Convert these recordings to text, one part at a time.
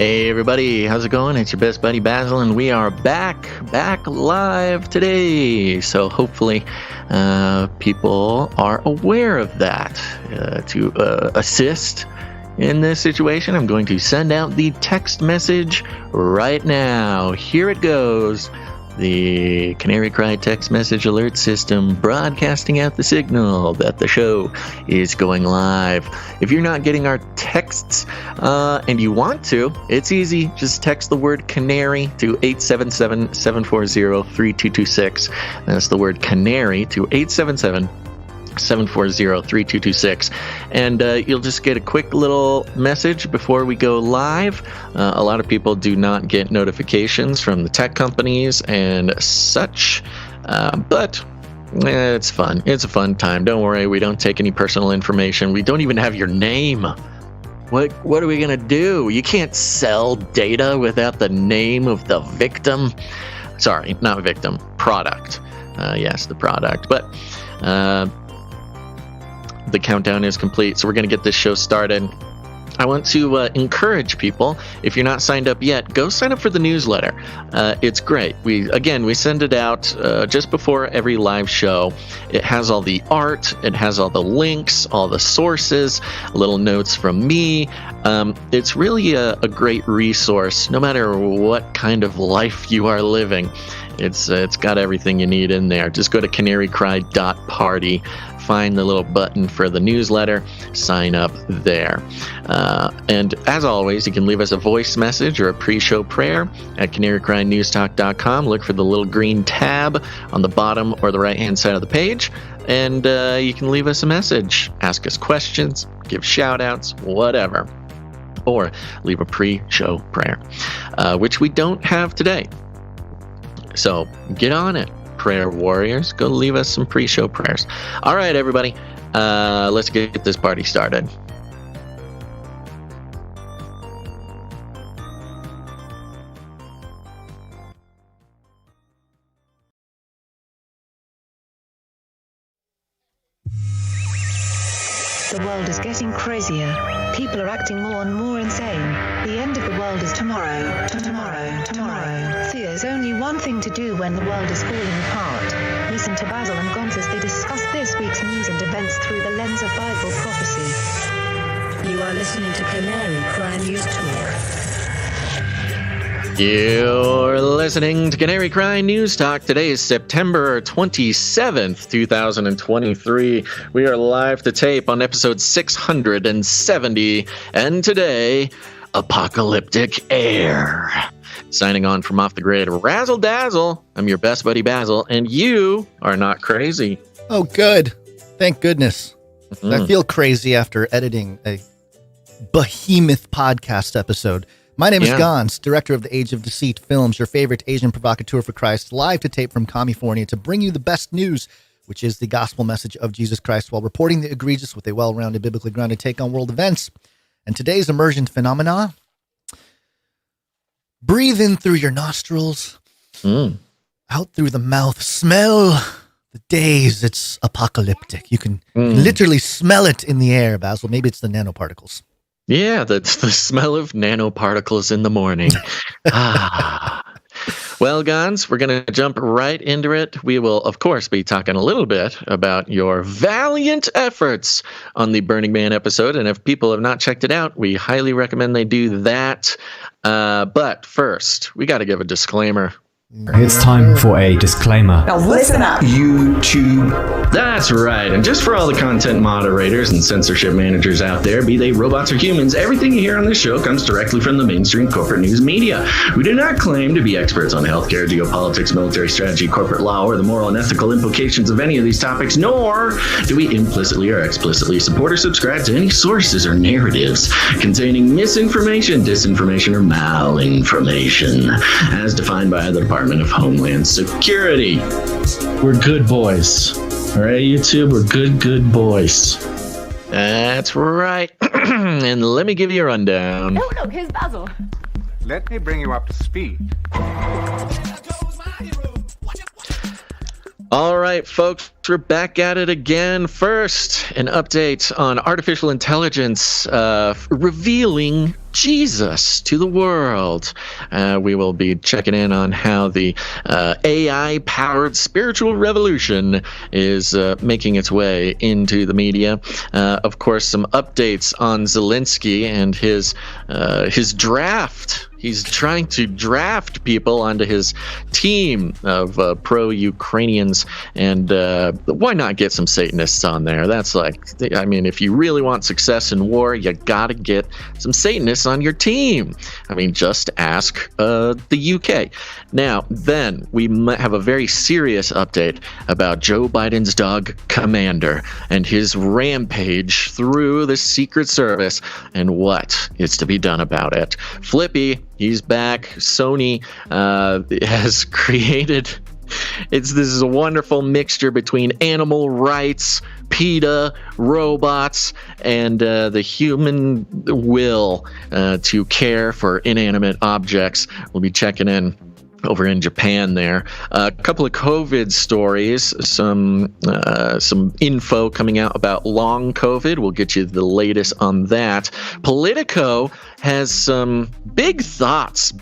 Hey everybody, how's it going? It's your best buddy Basil, and we are back live today. So hopefully people are aware of that. To assist in this situation, I'm going to send out the text message right now. Here it goes. The Canary Cry text message alert system broadcasting out the signal that the show is going live. If you're not getting our texts and you want to, it's easy. Just text the word Canary to 877-740-3226. That's the word Canary to 877-740-3226, and you'll just get a quick little message before we go live. A lot of people do not get notifications from the tech companies and such, but it's fun. It's a fun time. Don't worry, we don't take any personal information. We don't even have your name. What are we gonna do? You can't sell data without the name of the victim. Sorry, not victim, product. Yes, the product, but the countdown is complete, so we're going to get this show started. I want to encourage people, if you're not signed up yet, go sign up for the newsletter. It's great. We send it out just before every live show. It has all the art, it has all the links, all the sources, little notes from me. It's really a great resource, no matter what kind of life you are living. It's got everything you need in there. Just go to canarycry.party. Find the little button for the newsletter, sign up there. And as always, you can leave us a voice message or a pre-show prayer at canarycrynewstalk.com. Look for the little green tab on the bottom or the right-hand side of the page, and you can leave us a message, ask us questions, give shout-outs, whatever. Or leave a pre-show prayer, which we don't have today. So get on it. Prayer warriors, go leave us some pre-show prayers. All right, everybody, let's get this party started. The world is getting crazier. People are acting more and more insane. The end of the world is tomorrow. Tomorrow. There's only one thing to do when the world is falling apart. Listen to Basil and Gonz as they discuss this week's news and events through the lens of Bible prophecy. You are listening to Canary Cry News Talk. You're listening to Canary Cry News Talk. Today is September 27th, 2023. We are live to tape on episode 670, and today, Apocalyptic Air. Signing on from off the grid, Razzle Dazzle. I'm your best buddy Basil, and you are not crazy. Oh, good. Thank goodness. I feel crazy after editing a behemoth podcast episode. My name is Gonz, director of the Age of Deceit Films, your favorite Asian provocateur for Christ, live to tape from California to bring you the best news, which is the gospel message of Jesus Christ, while reporting the egregious with a well-rounded, biblically grounded take on world events. And today's emergent phenomena: breathe in through your nostrils, out through the mouth, smell the days. It's apocalyptic. You can literally smell it in the air, Basil. Maybe it's the nanoparticles. Yeah, that's the smell of nanoparticles in the morning. Well, Gonz, we're going to jump right into it. We will, of course, be talking a little bit about your valiant efforts on the Burning Man episode. And if people have not checked it out, we highly recommend they do that. But first, we got to give a disclaimer. It's time for a disclaimer. Now listen up, YouTube. That's right. And just for all the content moderators and censorship managers out there, be they robots or humans, everything you hear on this show comes directly from the mainstream corporate news media. We do not claim to be experts on healthcare, geopolitics, military strategy, corporate law, or the moral and ethical implications of any of these topics, nor do we implicitly or explicitly support or subscribe to any sources or narratives containing misinformation, disinformation, or malinformation, as defined by the Department of Homeland Security. We're good boys. All right, YouTube, we're good boys. That's right. And let me give you a rundown. Oh, look, here's Basil. Let me bring you up to speed. All right, folks, we're back at it again. First, an update on artificial intelligence revealing Jesus to the world. We will be checking in on how the AI-powered spiritual revolution is making its way into the media. Of course, some updates on Zelensky and his draft. He's trying to draft people onto his team of pro-Ukrainians, and why not get some Satanists on there? That's like, I mean, if you really want success in war, you gotta get some Satanists on your team. I mean, just ask the UK. Now, then, we might have a very serious update about Joe Biden's dog, Commander, and his rampage through the Secret Service, and what is to be done about it. Flippy, he's back. Sony has created... This is a wonderful mixture between animal rights, PETA, robots, and the human will to care for inanimate objects. We'll be checking in over in Japan there. A couple of COVID stories, some info coming out about long COVID. We'll get you the latest on that. Politico has some big thoughts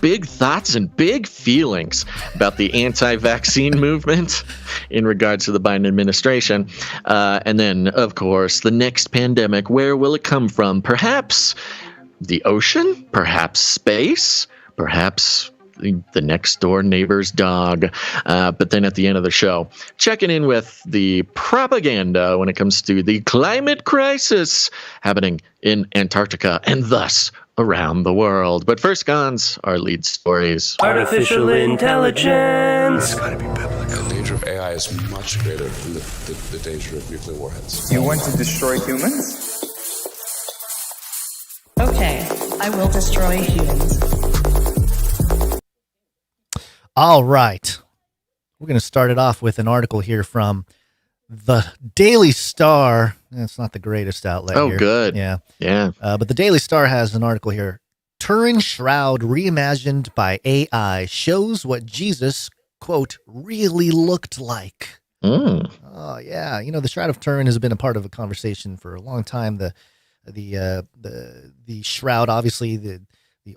and big feelings about the anti-vaccine movement in regards to the Biden administration. And then, of course, the next pandemic. Where will it come from? Perhaps the ocean? Perhaps space? Perhaps the next door neighbor's dog. But then at the end of the show, checking in with the propaganda when it comes to the climate crisis happening in Antarctica and thus around the world. But first, Gons, our lead stories. Artificial intelligence. It's got to be biblical. The danger of AI is much greater than the danger of nuclear warheads. You want to destroy humans? Okay, I will destroy humans. All right. We're going to start it off with an article here from the Daily Star. It's not the greatest outlet here. Oh, good. Yeah. Yeah. But the Daily Star has an article here. Turin Shroud reimagined by AI shows what Jesus, quote, really looked like. Oh, yeah. You know, the Shroud of Turin has been a part of a conversation for a long time. The shroud, obviously, the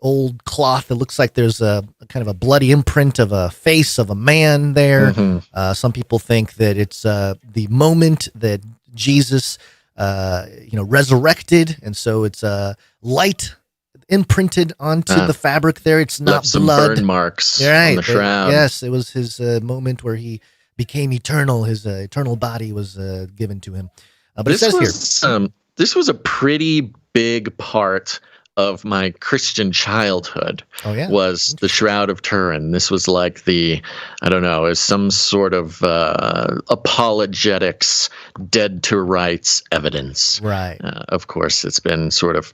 old cloth that looks like there's a kind of a bloody imprint of a face of a man there. Mm-hmm. Some people think that it's the moment that Jesus, resurrected, and so it's light imprinted onto the fabric there. It's not some blood. Burn marks right, on the shroud. Yes, it was his moment where he became eternal. His eternal body was given to him. But it says here, this was a pretty big part of my Christian childhood. Oh, yeah. Was the Shroud of Turin. This was like is some sort of apologetics, dead to rights evidence. Right. Of course, it's been sort of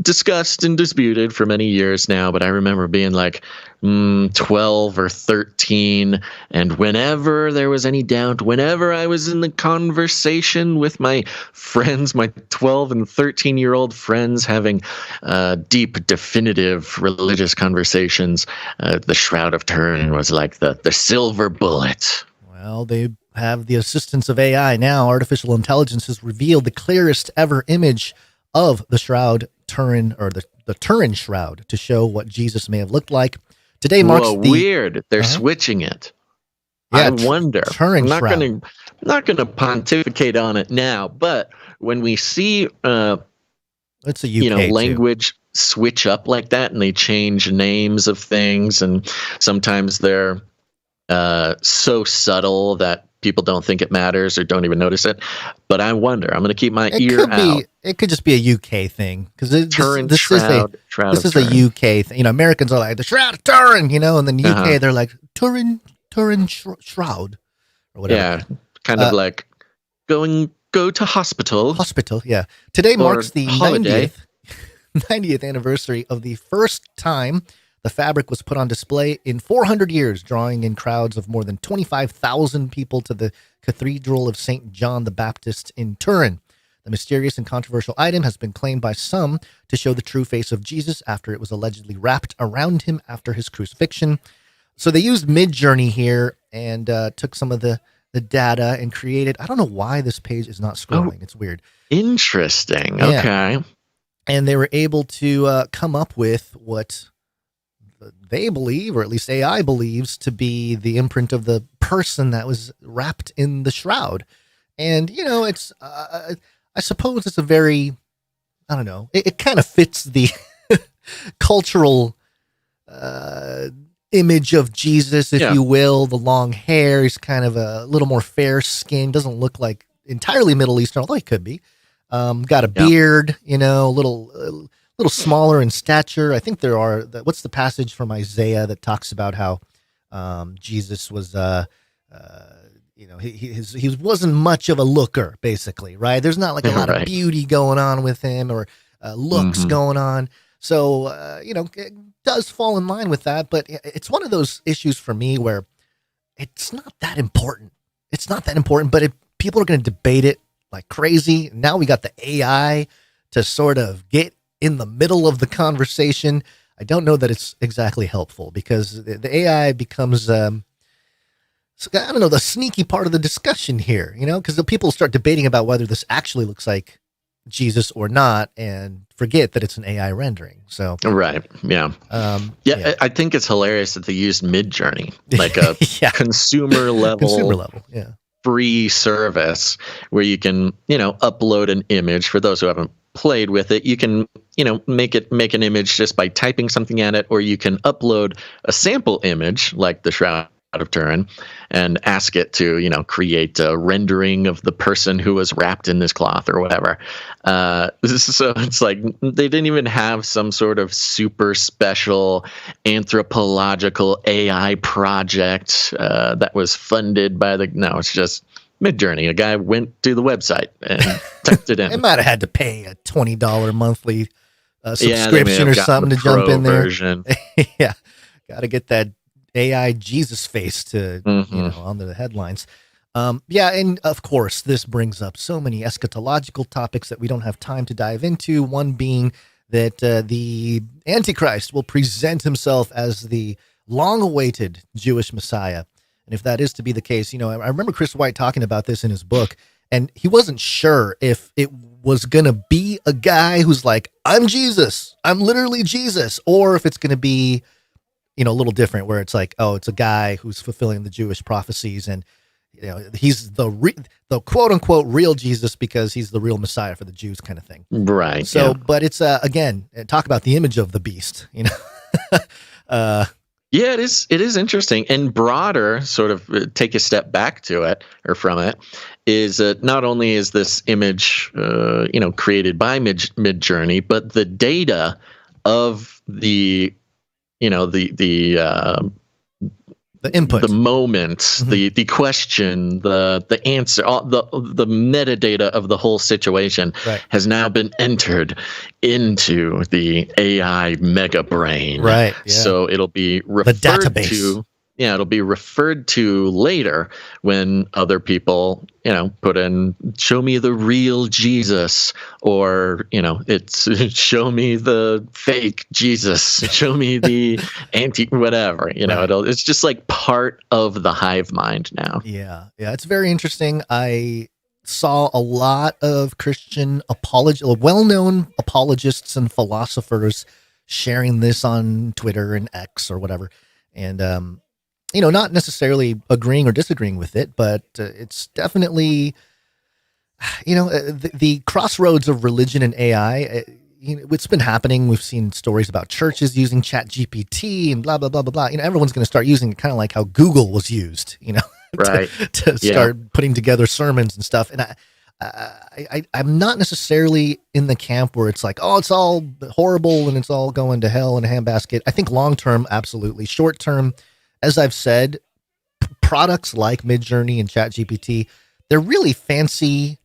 discussed and disputed for many years now, but I remember being like 12 or 13, and whenever there was any doubt, whenever I was in the conversation with my friends, my 12 and 13-year-old friends having deep, definitive religious conversations, the Shroud of Turin was like the silver bullet. Well, they have the assistance of AI now. Artificial intelligence has revealed the clearest ever image of the Shroud Turin, or the Turin Shroud, to show what Jesus may have looked like. Today marks weird. They're switching it. Yeah, I wonder. Turin Shroud. I'm not going to pontificate on it now, but when we see it's a UK language switch up like that, and they change names of things, and sometimes they're so subtle that people don't think it matters or don't even notice it. But I wonder. I'm going to keep my ear out. It could just be a UK thing, because this is Turin. a UK thing. Americans are like the Shroud of Turin, and then UK they're like Turin Shroud or whatever. Yeah, kind of like go to hospital. Hospital, yeah. Today marks the 90th anniversary of the first time the fabric was put on display in 400 years, drawing in crowds of more than 25,000 people to the Cathedral of St. John the Baptist in Turin. The mysterious and controversial item has been claimed by some to show the true face of Jesus after it was allegedly wrapped around him after his crucifixion. So they used Midjourney here and took some of the the data and created. I don't know why this page is not scrolling. It's weird. Interesting. Yeah. Okay. And they were able to come up with what they believe, or at least AI believes, to be the imprint of the person that was wrapped in the shroud. And, it's, I suppose it's a very, I don't know, it kind of fits the cultural image of Jesus, if you will. The long hair, he's kind of a little more fair skin, doesn't look like entirely Middle Eastern, although he could be. Got a beard, a little smaller in stature. I think there are, what's the passage from Isaiah that talks about how Jesus was, he wasn't much of a looker, basically, right? There's not like a lot of beauty going on with him, or looks going on. So, it does fall in line with that, but it's one of those issues for me where it's not that important. It's not that important, but people are going to debate it like crazy. Now we got the AI to sort of get in the middle of the conversation. I don't know that it's exactly helpful, because the AI becomes, the sneaky part of the discussion here, because the people start debating about whether this actually looks like Jesus or not, and forget that it's an AI rendering. So right, yeah. I think it's hilarious that they used Midjourney, like a consumer level, free service where you can, upload an image. For those who haven't played with it, you can, make an image just by typing something at it, or you can upload a sample image like the Shroud of Turin and ask it to, create a rendering of the person who was wrapped in this cloth or whatever. So it's like they didn't even have some sort of super special anthropological AI project that was funded by no, it's just Midjourney. A guy went to the website and typed it in. They might have had to pay a $20 monthly subscription or something to jump in there. Yeah, got to get that AI Jesus face to onto the headlines. And of course, this brings up so many eschatological topics that we don't have time to dive into. One being that the Antichrist will present himself as the long-awaited Jewish Messiah. And if that is to be the case, I remember Chris White talking about this in his book, and he wasn't sure if it was going to be a guy who's like, I'm Jesus, I'm literally Jesus, or if it's going to be, a little different, where it's like, oh, it's a guy who's fulfilling the Jewish prophecies, and he's the quote unquote real Jesus because he's the real Messiah for the Jews, kind of thing. Right. So, but it's again, talk about the image of the beast. It is interesting, and broader. Sort of take a step back to it or from it. Is not only is this image, created by Midjourney, but the data of the input, the moment, the question, the answer, all the metadata of the whole situation has now been entered into the AI mega brain. Right. Yeah. So it'll be referred to. Yeah, it'll be referred to later when other people, put in, show me the real Jesus, or, it's show me the fake Jesus, show me the whatever, it's just like part of the hive mind now. Yeah. Yeah. It's very interesting. I saw a lot of Christian well-known apologists and philosophers sharing this on Twitter and X or whatever. And, not necessarily agreeing or disagreeing with it, but it's definitely, the crossroads of religion and AI. It's been happening. We've seen stories about churches using ChatGPT and blah, blah, blah, blah, blah. Everyone's going to start using it, kind of like how Google was used, to start putting together sermons and stuff. And I'm not necessarily in the camp where it's like, oh, it's all horrible and it's all going to hell in a handbasket. I think long-term, absolutely. Short-term, as I've said, products like Midjourney and ChatGPT, they're really fancy,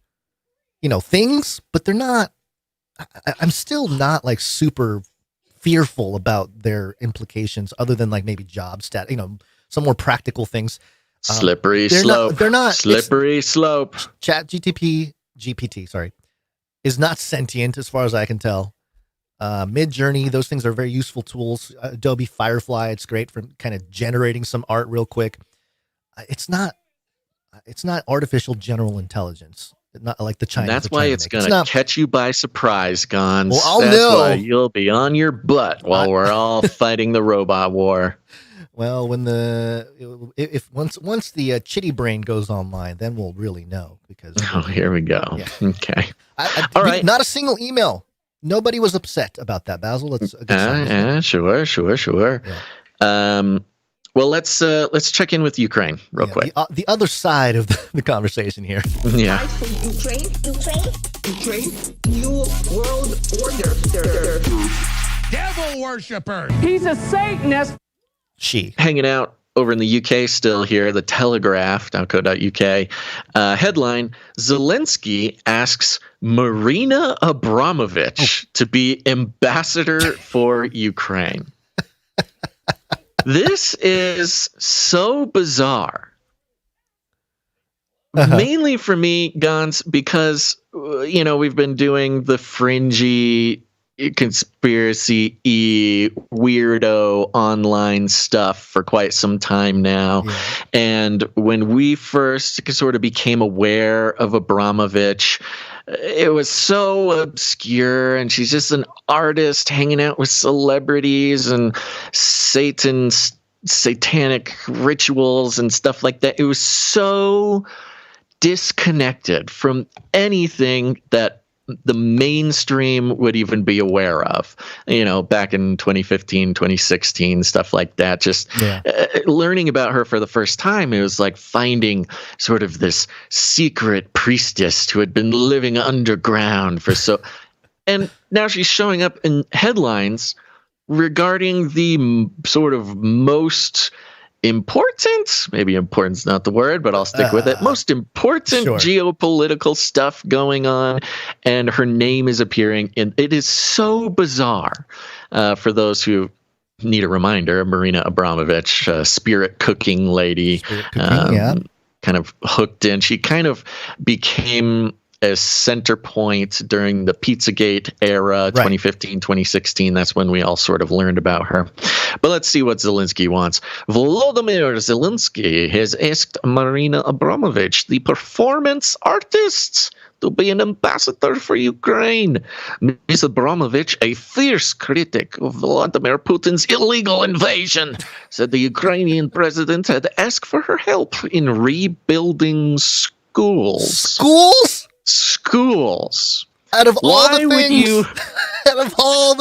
things, but they're not, I'm still not like super fearful about their implications, other than like maybe job some more practical things. Slippery slope. They're not slippery slope. GPT, is not sentient as far as I can tell. Midjourney, those things are very useful tools. Adobe Firefly, it's great for kind of generating some art real quick. It's not, It's not artificial general intelligence. Not like the Chinese. That's why it's going to catch you by surprise, Gons. Well, I'll That's know. why you'll be on your butt while we're all fighting the robot war. Well, when once the Chitty Brain goes online, then we'll really know. Because here we go. Yeah. Okay. All right. Not a single email. Nobody was upset about that, Basil. Let's sure. Yeah. Well, let's check in with Ukraine real quick. The other side of the conversation here. Yeah. Fight for Ukraine, new world order. Devil worshiper. He's a Satanist. Hanging out over in the UK still here, the Telegraph.co.uk. Headline, Zelensky asks Marina Abramovic to be ambassador for Ukraine. This is so bizarre. Mainly for me, Gons, because, we've been doing the fringy conspiracy-y, weirdo online stuff for quite some time now. Yeah. And when we first sort of became aware of Abramovich, it was so obscure, and she's just an artist hanging out with celebrities and satanic rituals and stuff like that. It was so disconnected from anything that the mainstream would even be aware of, back in 2015, 2016, stuff like that. Just learning about her for the first time, it was like finding sort of this secret priestess who had been living underground and now she's showing up in headlines regarding the sort of most important, maybe important's not the word, but I'll stick with it, most important geopolitical stuff going on, and her name is appearing in it. Is so bizarre. For those who need a reminder, Marina Abramovic, spirit cooking lady, kind of hooked in. She kind of became a center point during the Pizzagate era, 2015, 2016. That's when we all sort of learned about her. But let's see what Zelensky wants. Volodymyr Zelensky has asked Marina Abramovic, the performance artist, to be an ambassador for Ukraine. Ms. Abramovic, a fierce critic of Vladimir Putin's illegal invasion, said the Ukrainian president had asked for her help in rebuilding schools. Schools. Out of all the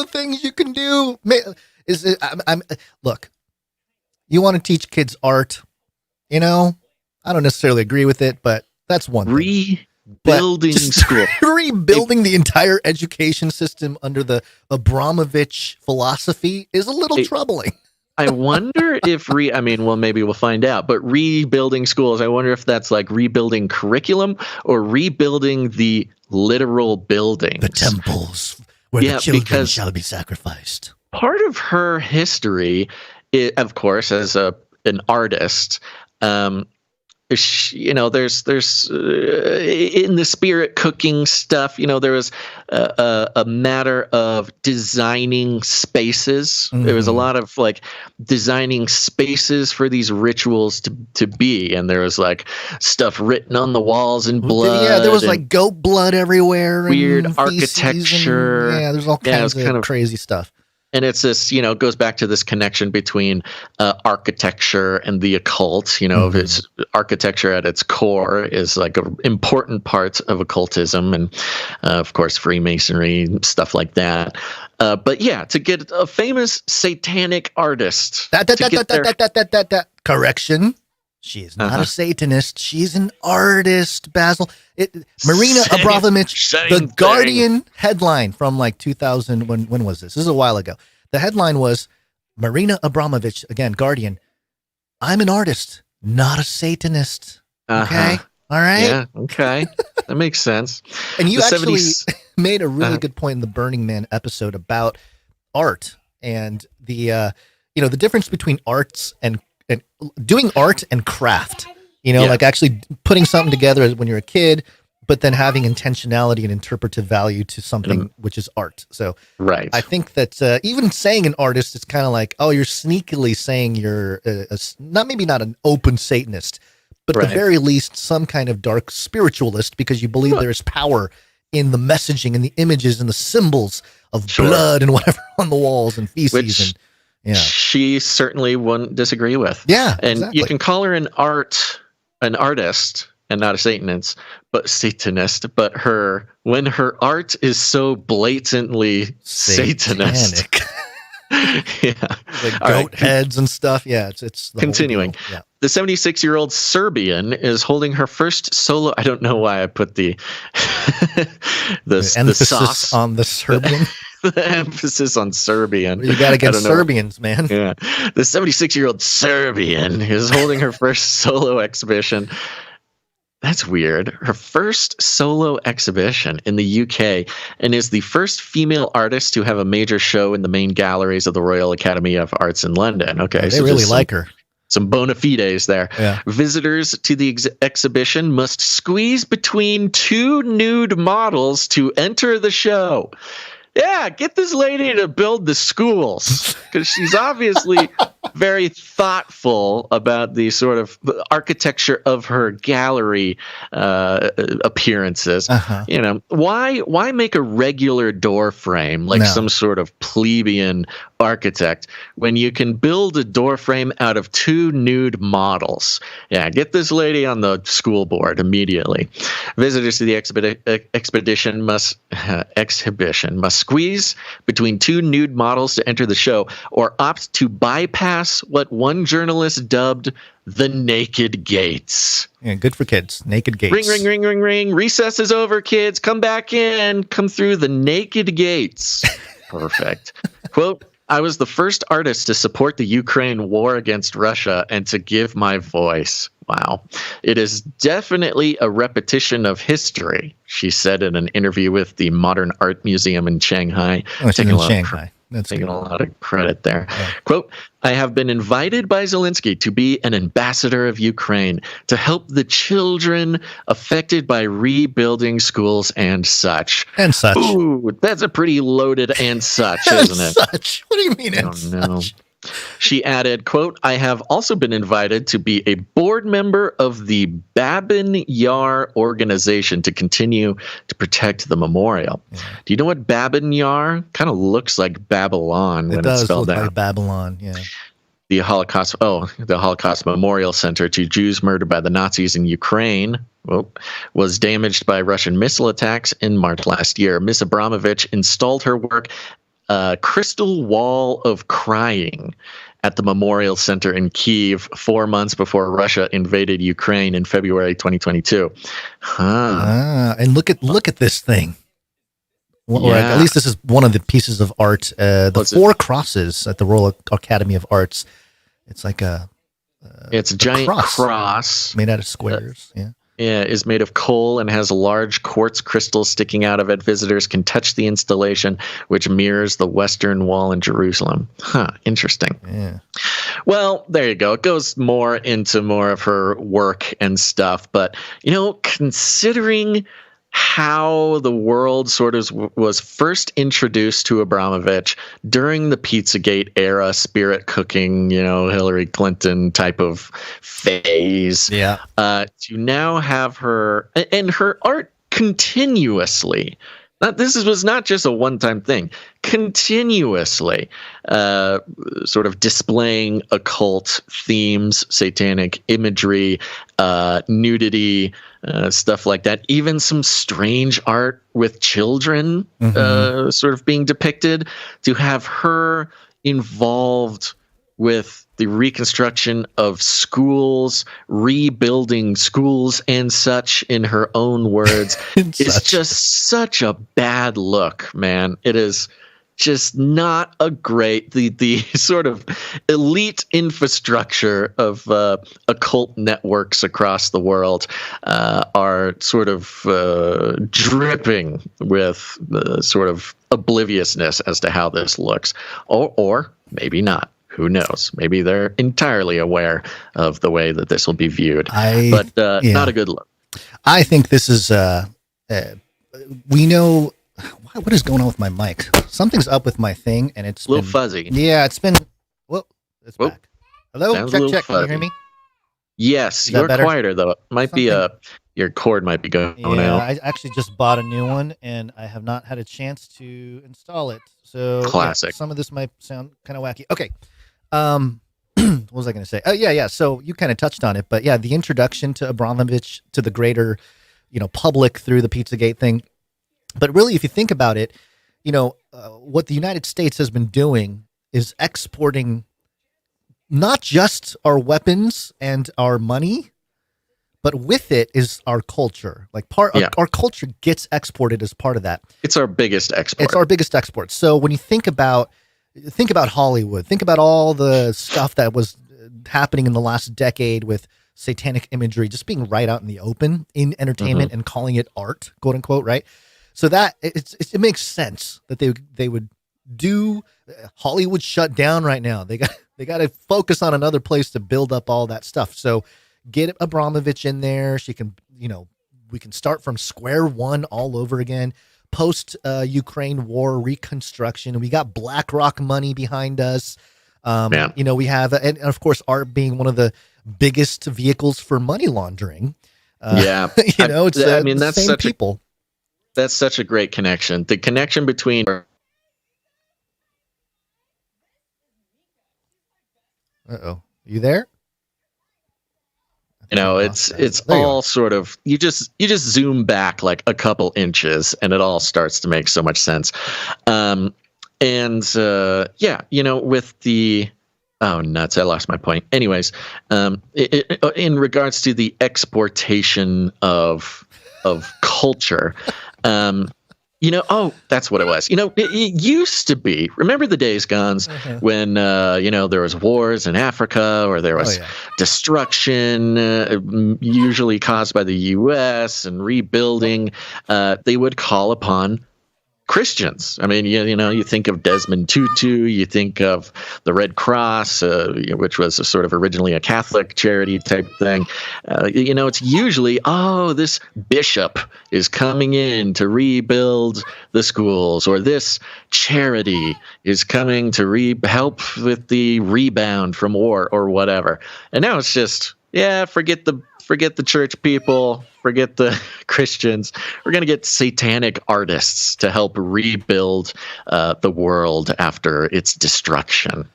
things you can do, look. You want to teach kids art, I don't necessarily agree with it, but that's one thing. Rebuilding school, rebuilding the entire education system under the Abramovich philosophy is a little troubling. I wonder if maybe we'll find out, but rebuilding schools, I wonder if that's like rebuilding curriculum or rebuilding the literal buildings. The temples where the children shall be sacrificed. Part of her history, of course, as an artist, there's in the spirit cooking stuff, there was a matter of designing spaces. There was a lot of like designing spaces for these rituals to be, and there was like stuff written on the walls in blood. Yeah, there was like goat blood everywhere. Weird architecture. There's all kinds of crazy stuff. And it's this, goes back to this connection between architecture and the occult. Its architecture at its core is like an important part of occultism and, of course, Freemasonry, stuff like that. But yeah, to get a famous satanic artist. Correction. She is not a Satanist. She's an artist, Basil. Marina Abramovic, the Guardian headline from like 2000. When was this? This is a while ago. The headline was Marina Abramovic, again, Guardian. I'm an artist, not a Satanist. Okay. All right. Yeah. Okay. That makes sense. And you actually made a really good point in the Burning Man episode about art and the difference between arts and doing art and craft, like actually putting something together when you're a kid, but then having intentionality and interpretive value to something which is art. So I think that even saying an artist, it's kind of like, oh, you're sneakily saying you're not an open Satanist, but at the very least, some kind of dark spiritualist, because you believe there's power in the messaging and the images and the symbols of blood and whatever on the walls and feces. Which she certainly wouldn't disagree with. Yeah, and you can call her an artist, and not a Satanist. But when her art is so blatantly Satanist. Like goat heads and stuff. Yeah, it's the continuing. Yeah. The 76-year-old Serbian is holding her first solo. I don't know why I put the emphasis sauce on the Serbian. The emphasis on Serbian. You got to get Serbians, man. Yeah, the 76-year-old Serbian is holding her first solo exhibition. That's weird. Her first solo exhibition in the UK, and is the first female artist to have a major show in the main galleries of the Royal Academy of Arts in London. Okay, they really like her. Some bona fides there. Yeah. Visitors to the exhibition must squeeze between two nude models to enter the show. Yeah, get this lady to build the schools, because she's obviously very thoughtful about the sort of architecture of her gallery appearances. You know, why make a regular door frame like some sort of plebeian architect when you can build a door frame out of two nude models? Yeah, get this lady on the school board immediately. Visitors to the exhibition must squeeze between two nude models to enter the show, or opt to bypass what one journalist dubbed the naked gates. Yeah, good for kids. Naked gates. Ring, ring, ring, ring, ring. Recess is over, kids. Come back in. Come through the naked gates. Perfect. Quote, I was the first artist to support the Ukraine war against Russia and to give my voice. Wow. It is definitely a repetition of history, she said in an interview with the Modern Art Museum in Shanghai. Taking a lot of credit there. Yeah. Quote, I have been invited by Zelensky to be an ambassador of Ukraine to help the children affected by rebuilding schools and such. And such. Ooh, that's a pretty loaded and such, isn't it? Such. What do you mean and such? She added, quote, I have also been invited to be a board member of the Babin Yar organization to continue to protect the memorial. Yeah. Do you know what Babin Yar? Kind of looks like Babylon when it's spelled out. It does look like Babylon, yeah. The Holocaust Memorial Center to Jews murdered by the Nazis in Ukraine was damaged by Russian missile attacks in March last year. Ms. Abramovic installed her work Crystal Wall of Crying at the Memorial Center in Kyiv 4 months before Russia invaded Ukraine in February 2022. And look at this thing. Or at least this is one of the pieces of art. The four crosses at the Royal Academy of Arts. It's like it's a giant cross made out of squares. Is made of coal and has large quartz crystals sticking out of it. Visitors can touch the installation, which mirrors the Western Wall in Jerusalem. Interesting. Yeah. Well, there you go. It goes more into more of her work and stuff. But, you know, considering how the world sort of was first introduced to Abramovich during the Pizzagate era, spirit cooking, you know, Hillary Clinton type of phase. Yeah. To now have her and her art continuously. This was not just a one-time thing. Continuously sort of displaying occult themes, satanic imagery, nudity, stuff like that. Even some strange art with children sort of being depicted. To have her involved with the reconstruction of schools, rebuilding schools and such, in her own words, it's just such a bad look, man. It is just not a great, the sort of elite infrastructure of occult networks across the world are sort of dripping with sort of obliviousness as to how this looks, or maybe not. Who knows? Maybe they're entirely aware of the way that this will be viewed, but not a good look. I think this is, we know, what is going on with my mic? Something's up with my thing, and it's a little fuzzy. Yeah, it's been, it's back. Hello? Sounds Check. Can you hear me? Yes, you're quieter though. It might be your cord might be going out. I actually just bought a new one, and I have not had a chance to install it. So classic. Some of this might sound kind of wacky. Okay. What was I going to say? Oh, yeah. So you kind of touched on it, but yeah, the introduction to Abramovich to the greater, public through the Pizzagate thing. But really, if you think about it, what the United States has been doing is exporting not just our weapons and our money, but with it is our culture. Like our culture gets exported as part of that. It's our biggest export. It's our biggest export. So when you think about Hollywood, think about all the stuff that was happening in the last decade with satanic imagery just being right out in the open in entertainment and calling it art, quote unquote, right? So that it makes sense that they would do. Hollywood shut down right now. They got to focus on another place to build up all that stuff. So get Abramovich in there. She can, we can start from square one all over again. Post Ukraine war reconstruction. We got BlackRock money behind us. We have, and of course, art being one of the biggest vehicles for money laundering. It's that's such people. That's such a great connection. The connection between. You there? It's all sort of you just zoom back like a couple inches and it all starts to make so much sense. With the nuts, I lost my point. Anyways, in regards to the exportation of culture, that's what it was. It used to be, remember the days, Gons, when, there was wars in Africa or there was destruction, usually caused by the U.S. and rebuilding. They would call upon Christians. I mean, you think of Desmond Tutu, you think of the Red Cross, which was sort of originally a Catholic charity type thing. It's usually, this bishop is coming in to rebuild the schools, or this charity is coming to help with the rebound from war or whatever. And now it's just, forget the church people, forget the Christians. We're going to get satanic artists to help rebuild the world after its destruction.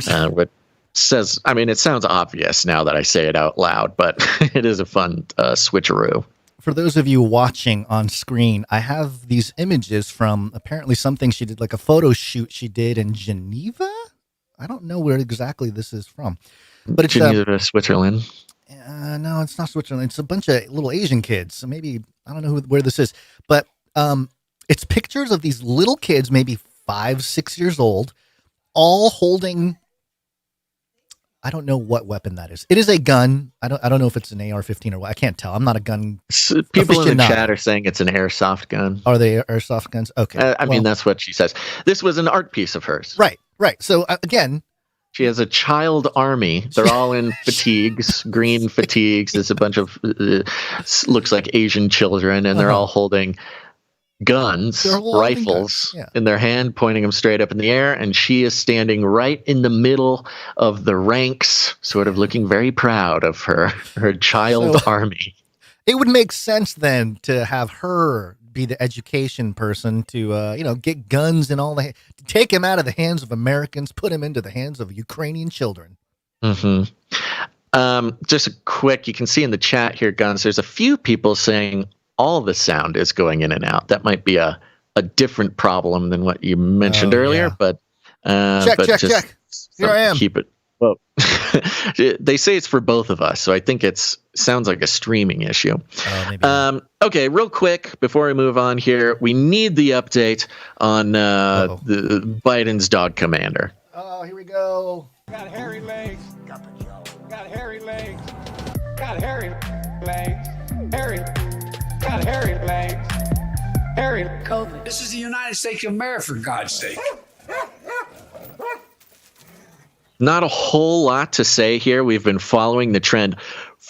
What says, it sounds obvious now that I say it out loud, but it is a fun switcheroo. For those of you watching on screen, I have these images from apparently something she did, like a photo shoot she did in Geneva. I don't know where exactly this is from, but it's Geneva, Switzerland. No, it's not Switzerland. It's a bunch of little Asian kids. So maybe, I don't know where this is, but it's pictures of these little kids, maybe 5-6 years old, all holding, I don't know what weapon that is. It is a gun. I don't know if it's an AR-15 or what. I can't tell. I'm not a gun. People in the chat are saying it's an airsoft gun. Are they airsoft guns? Okay. I mean, that's what she says. This was an art piece of hers. Right. So again, she has a child army. They're all in fatigues, green fatigues. There's a bunch of looks like Asian children, and they're all holding guns, rifles in their hand, pointing them straight up in the air. And she is standing right in the middle of the ranks, sort of looking very proud of her child army. It would make sense then to have her be the education person to get guns and all take him out of the hands of Americans, put him into the hands of Ukrainian children. Just a quick, you can see in the chat here, Guns, there's a few people saying all the sound is going in and out. That might be a different problem than what you mentioned earlier, but check. Here I am. Keep it. Well, they say it's for both of us, so I think sounds like a streaming issue. Okay, real quick before we move on here, we need the update on the Biden's dog commander. Oh, here we go. Got hairy legs. Got hairy legs. Got hairy legs. Hairy. Got hairy legs. Hairy. COVID. This is the United States of America, for God's sake. Not a whole lot to say here. We've been following the trend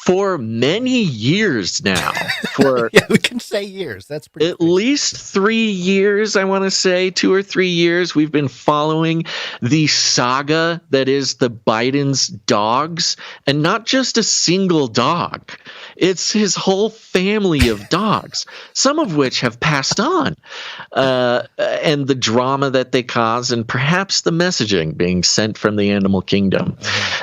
for many years now. For yeah, we can say years. That's pretty at least 3 years, I want to say, 2 or 3 years, we've been following the saga that is the Biden's dogs, and not just a single dog. It's his whole family of dogs, some of which have passed on, and the drama that they cause, and perhaps the messaging being sent from the animal kingdom.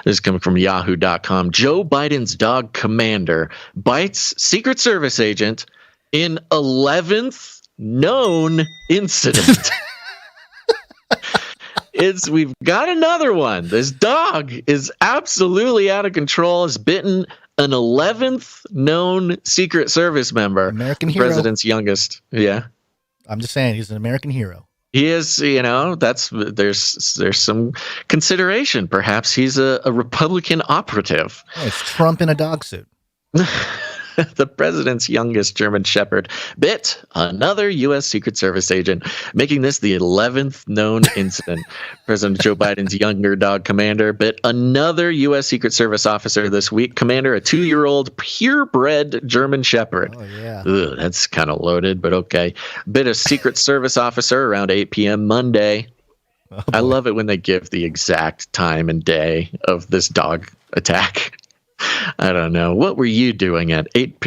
This is coming from Yahoo.com. Joe Biden's dog Commander bites Secret Service agent in 11th known incident. We've got another one. This dog is absolutely out of control. Has bitten an 11th known Secret Service member. American hero. President's youngest. Yeah. I'm just saying, he's an American hero. He is, there's some consideration. Perhaps he's a Republican operative. Oh, it's Trump in a dog suit. The president's youngest German Shepherd bit another U.S. Secret Service agent, making this the 11th known incident. President Joe Biden's younger dog Commander bit another U.S. Secret Service officer this week. Commander, a 2-year-old purebred German Shepherd. Oh, yeah. Ugh, that's kind of loaded, but okay. Bit a Secret Service officer around 8 p.m. Monday. Oh, I love it when they give the exact time and day of this dog attack. I don't know. What were you doing at 8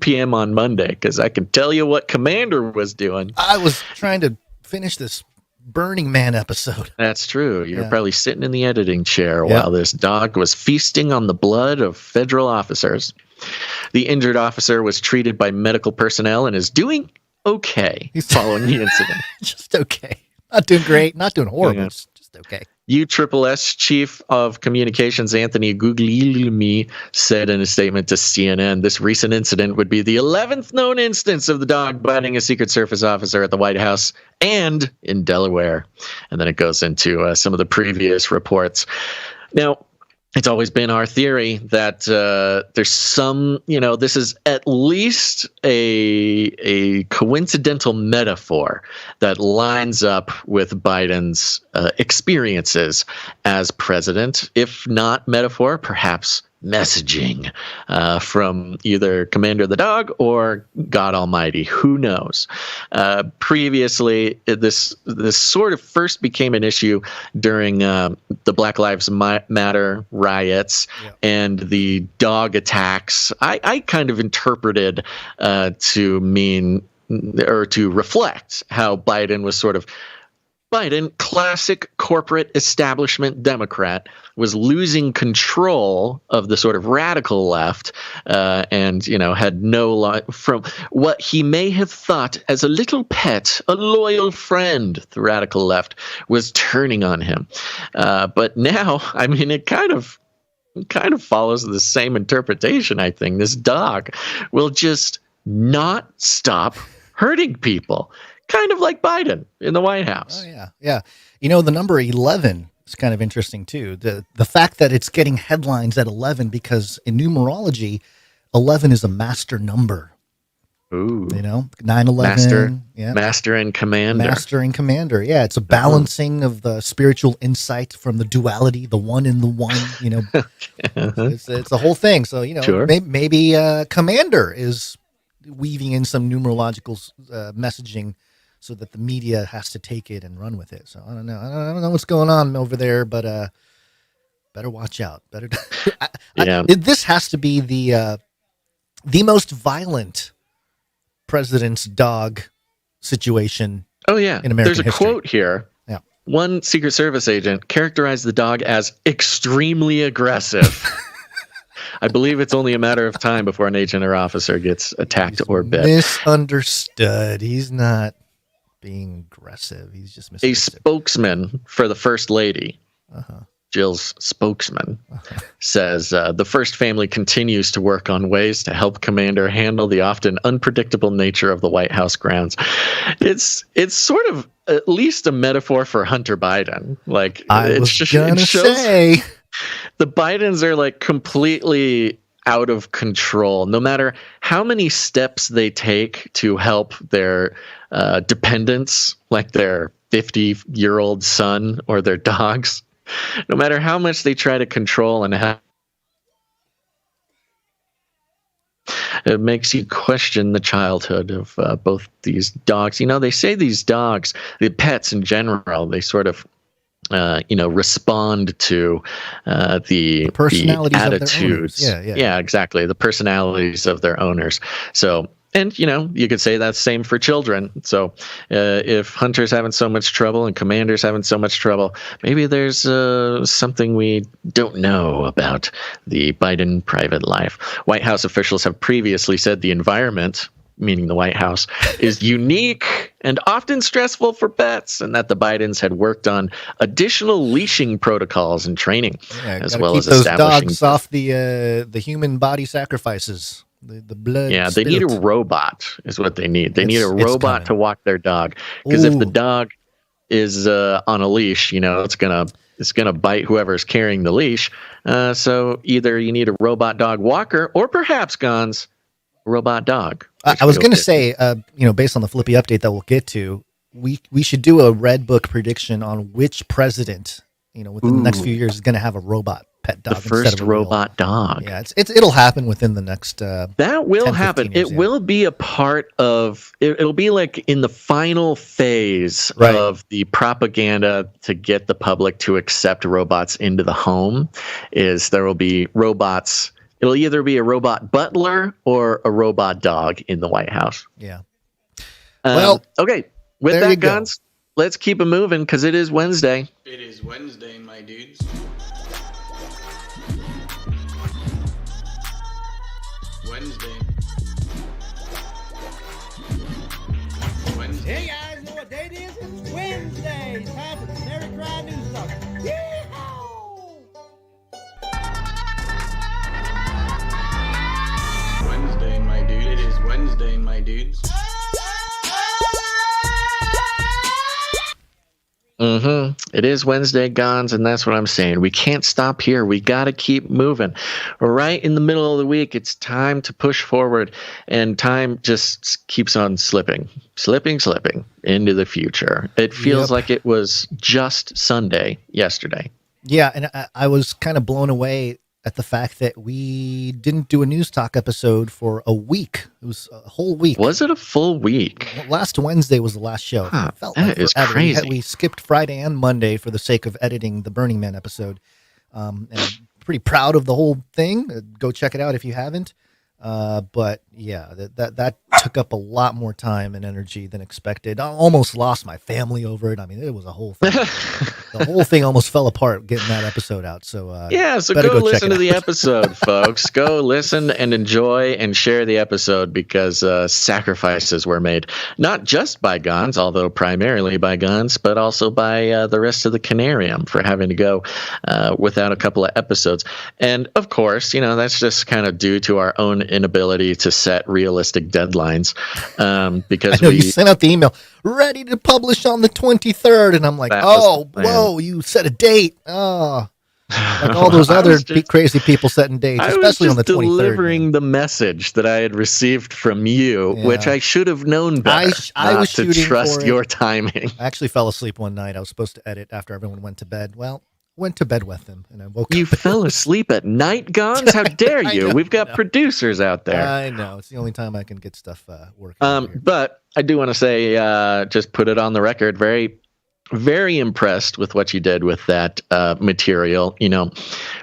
p.m. on Monday? Because I can tell you what Commander was doing. I was trying to finish this Burning Man episode. That's true. You're probably sitting in the editing chair while this dog was feasting on the blood of federal officers. The injured officer was treated by medical personnel and is doing okay following the incident. Just okay. Not doing great. Not doing horrible. Yeah. Just okay. USSS Chief of Communications Anthony Guglielmi said in a statement to CNN, this recent incident would be the 11th known instance of the dog biting a Secret Service officer at the White House and in Delaware. And then it goes into some of the previous reports. Now, it's always been our theory that there's some, this is at least a coincidental metaphor that lines up with Biden's experiences as president. If not metaphor, perhaps messaging from either Commander the dog or God Almighty. Who knows? Previously, this sort of first became an issue during the Black Lives Matter riots and the dog attacks. I kind of interpreted to mean or to reflect how Biden was sort of classic corporate establishment Democrat, was losing control of the sort of radical left and, had no from what he may have thought as a little pet, a loyal friend, the radical left was turning on him. But now, I mean, it kind of follows the same interpretation, I think. This dog will just not stop hurting people. Kind of like Biden in the White House. Oh, yeah. Yeah. The number 11 is kind of interesting, too. The fact that it's getting headlines at 11 because in numerology, 11 is a master number. Ooh. 9/11. Master and commander. Master and commander. Yeah. It's a balancing of the spiritual insight from the duality, the one in the one, it's the whole thing. So, sure. maybe commander is weaving in some numerological messaging so that the media has to take it and run with it. So I don't know. I don't know what's going on over there, but better watch out. Better. This has to be the most violent president's dog situation. Oh yeah, in American There's a history. quote here. Yeah. One Secret Service agent characterized the dog as extremely aggressive. I believe it's only a matter of time before an agent or officer gets attacked or bit. Misunderstood. He's not being aggressive. He's just misunderstood. A spokesman for the First Lady, Jill's spokesman, says the First Family continues to work on ways to help Commander handle the often unpredictable nature of the White House grounds. It's sort of at least a metaphor for Hunter Biden. Like it shows the Bidens are like completely out of control. No matter how many steps they take to help their dependents, like their 50-year-old son or their dogs, no matter how much they try to control and it makes you question the childhood of both these dogs. They say these dogs, the pets in general, they sort of respond to the personalities the of their owners. attitudes. Yeah, exactly. The personalities of their owners. So, and you could say that's same for children. So, if Hunter's having so much trouble and Commander's having so much trouble, maybe there's something we don't know about the Biden private life. White House officials have previously said the environment, meaning the White House, is unique and often stressful for pets, and that the Bidens had worked on additional leashing protocols and training, as well as establishing those dogs off the human body sacrifices, the blood. Yeah, they need a robot, is what they need. They need a robot to walk their dog, because if the dog is on a leash, it's gonna bite whoever's carrying the leash. So either you need a robot dog walker, or perhaps Gons, robot dog. I was going to say, based on the Flippy update that we'll get to, we should do a Red Book prediction on which president, within the next few years is going to have a robot pet dog. The first robot dog. Yeah, it'll happen within the next. That will happen. It will be a part of. It'll be like in the final phase of the propaganda to get the public to accept robots into the home. Is there will be robots. It'll either be a robot butler or a robot dog in the White House. Yeah. Okay. With that, Guns, let's keep it moving because it is Wednesday. It is Wednesday, my dudes. Wednesday. Hey guys, know what day it is? It's Wednesday. It's time for the Canary Cry News Talk. Yeehaw! Wednesday, my dude. It is Wednesday, my dudes. It is Wednesday, Gons, and that's what I'm saying. We can't stop here. We got to keep moving. Right in the middle of the week, it's time to push forward, and time just keeps on slipping into the future. It feels like it was just Sunday yesterday. Yeah, and I was kind of blown away at the fact that we didn't do a News Talk episode for a week. It was a whole week. Was it a full week? Last Wednesday was the last show. That is crazy. We skipped Friday and Monday for the sake of editing the Burning Man episode. And pretty proud of the whole thing. Go check it out if you haven't. But yeah, that took up a lot more time and energy than expected. I almost lost my family over it. I mean, it was a whole thing. The whole thing almost fell apart getting that episode out. So so go listen to the episode, folks. Go listen and enjoy and share the episode because sacrifices were made, not just by Gons, although primarily by Gons, but also by the rest of the Canarium for having to go without a couple of episodes. And of course, that's just kind of due to our own inability to set realistic deadlines because you sent out the email ready to publish on the 23rd and I'm like, whoa, you set a date. Like all those other crazy people setting dates, especially on the 23rd. I was just delivering the message that I had received from you, which I should have known better. I was to trust your timing. I actually fell asleep one night. I was supposed to edit after everyone went to bed. Well, went to bed with him and I woke up. You fell asleep at night, Gons? How dare you? We've got producers out there. I know. It's the only time I can get stuff working. But I do want to say, just put it on the record, very, very impressed with what you did with that material.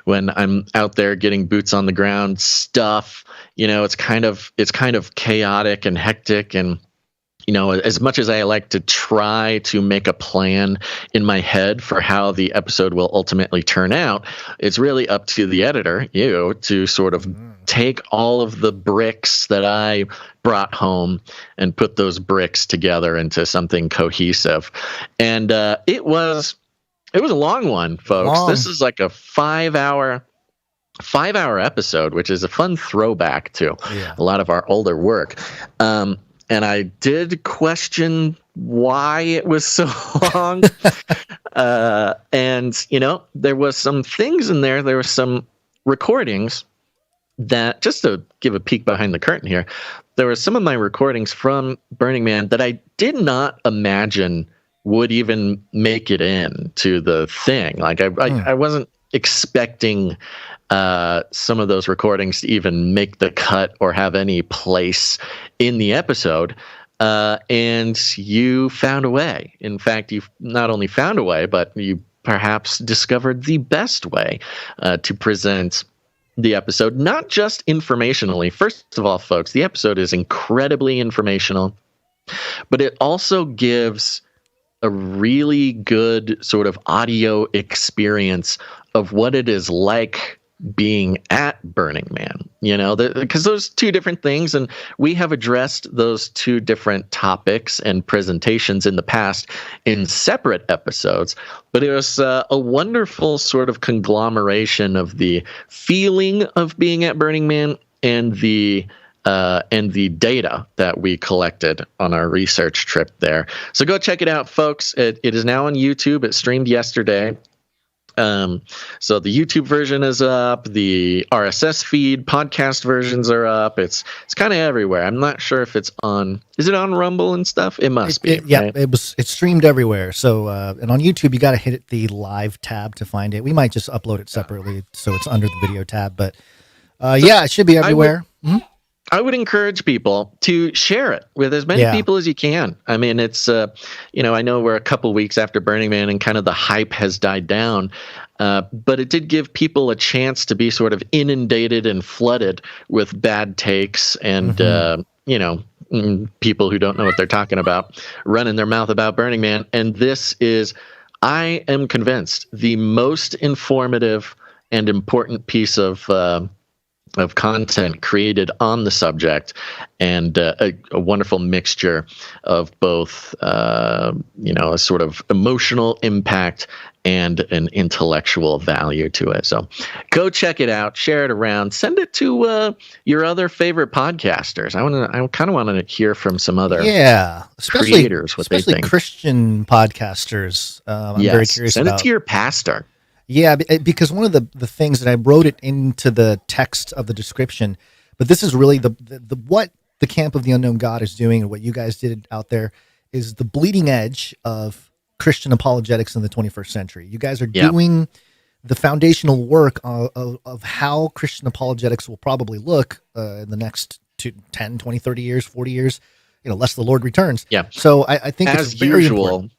When I'm out there getting boots on the ground stuff, it's kind of chaotic and hectic and as much as I like to try to make a plan in my head for how the episode will ultimately turn out, it's really up to the editor, to sort of take all of the bricks that I brought home and put those bricks together into something cohesive. And it was a long one, folks. This is like a 5-hour episode, which is a fun throwback to a lot of our older work. And I did question why it was so long. And, there was some things in there. There were some recordings that, just to give a peek behind the curtain here, there were some of my recordings from Burning Man that I did not imagine would even make it in to the thing. Like I wasn't expecting some of those recordings to even make the cut or have any place in the episode. And you found a way. In fact, you not only found a way, but you perhaps discovered the best way to present the episode, not just informationally. First of all, folks, the episode is incredibly informational, but it also gives a really good sort of audio experience of what it is like being at Burning Man, because those two different things, and we have addressed those two different topics and presentations in the past in separate episodes, but it was a wonderful sort of conglomeration of the feeling of being at Burning Man and the data that we collected on our research trip there. So go check it out, folks. It is now on YouTube. It streamed yesterday. So the YouTube version is up, the RSS feed podcast versions are up. It's kind of everywhere. I'm not sure if it's is it on Rumble and stuff? It must be. Yeah, right? it's streamed everywhere. So, and on YouTube, you got to hit the live tab to find it. We might just upload it separately so it's under the video tab, but it should be everywhere. I would encourage people to share it with as many people as you can. I mean, it's, I know we're a couple weeks after Burning Man and kind of the hype has died down, but it did give people a chance to be sort of inundated and flooded with bad takes and, people who don't know what they're talking about running their mouth about Burning Man. And this is, I am convinced, the most informative and important piece of content created on the subject, and a wonderful mixture of both, a sort of emotional impact and an intellectual value to it. So go check it out, share it around, send it to your other favorite podcasters. I kind of want to hear from some other creators what they think. Especially Christian podcasters. I'm very curious send about. It to your pastor. Yeah, because one of the things that I wrote it into the text of the description, but this is really the what the Camp of the Unknown God is doing, and what you guys did out there is the bleeding edge of Christian apologetics in the 21st century. You guys are doing the foundational work of how Christian apologetics will probably look in the next 10, 20, 30 years, 40 years, unless the Lord returns. Yeah. So I think it's very important.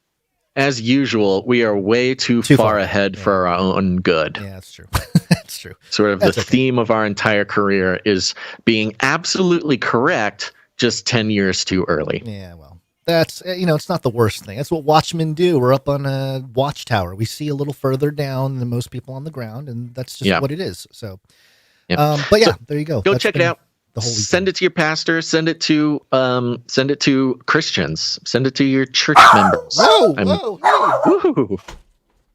As usual, we are way too far ahead for our own good. Yeah, that's true. That's true. Sort of the theme of our entire career is being absolutely correct just 10 years too early. Yeah, well, that's, it's not the worst thing. That's what watchmen do. We're up on a watchtower. We see a little further down than most people on the ground, and that's just what it is. So, there you go. Go check it out. Send it to your pastor. Send it to Christians. Send it to your church members. Whoa!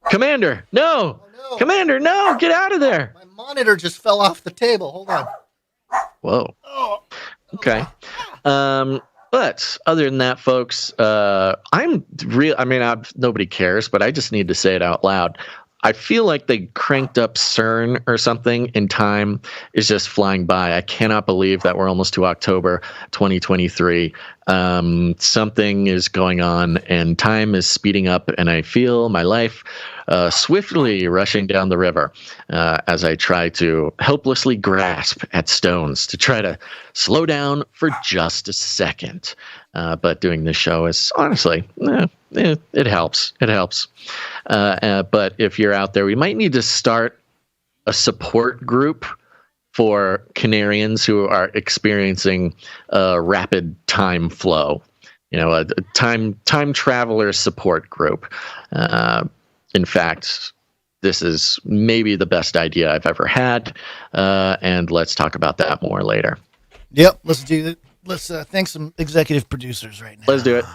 Commander, no! Oh, no! Commander, no! Get out of there! My monitor just fell off the table. Hold on. Whoa. Okay. But other than that, folks, nobody cares, but I just need to say it out loud. I feel like they cranked up CERN or something, and time is just flying by. I cannot believe that we're almost to October 2023. Something is going on, and time is speeding up, and I feel my life swiftly rushing down the river as I try to helplessly grasp at stones to try to slow down for just a second. But doing this show is honestly, it helps. It helps. But if you're out there, we might need to start a support group for Canarians who are experiencing a rapid time flow. A time traveler support group. In fact, this is maybe the best idea I've ever had, and let's talk about that more later. Yep, let's do it. Let's thank some executive producers right now. Let's do it.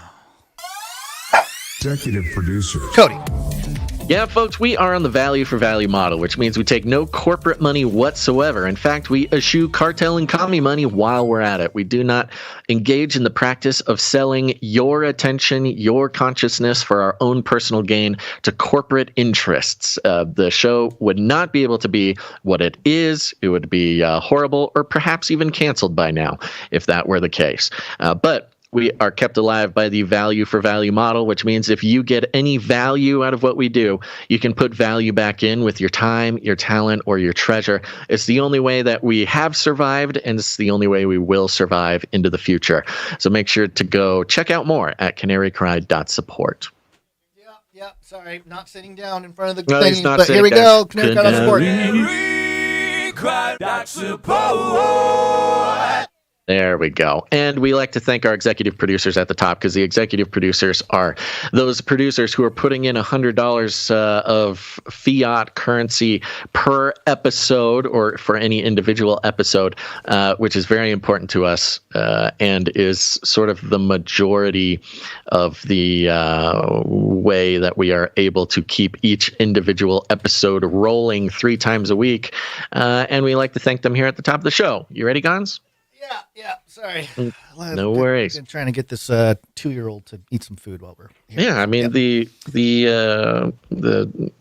Executive producer Cody. Yeah, folks, we are on the value for value model, which means we take no corporate money whatsoever. In fact, we eschew cartel and commie money while we're at it. We do not engage in the practice of selling your attention, your consciousness for our own personal gain to corporate interests. The show would not be able to be what it is. It would be horrible or perhaps even canceled by now if that were the case. But we are kept alive by the value for value model, which means if you get any value out of what we do, you can put value back in with your time, your talent, or your treasure. It's the only way that we have survived, and it's the only way we will survive into the future. So make sure to go check out more at canarycry.support. Yeah, sorry, not sitting down in front of the No, he's thing, not but here we sitting go. down. Canarycry.support. There we go. And we like to thank our executive producers at the top, because the executive producers are those producers who are putting in $100 of fiat currency per episode, or for any individual episode, which is very important to us, and is sort of the majority of the way that we are able to keep each individual episode rolling 3 times a week. And we like to thank them here at the top of the show. You ready, Gons? Yeah, sorry. No worries. I'm trying to get this 2-year-old to eat some food while we're here. Yeah, I mean, the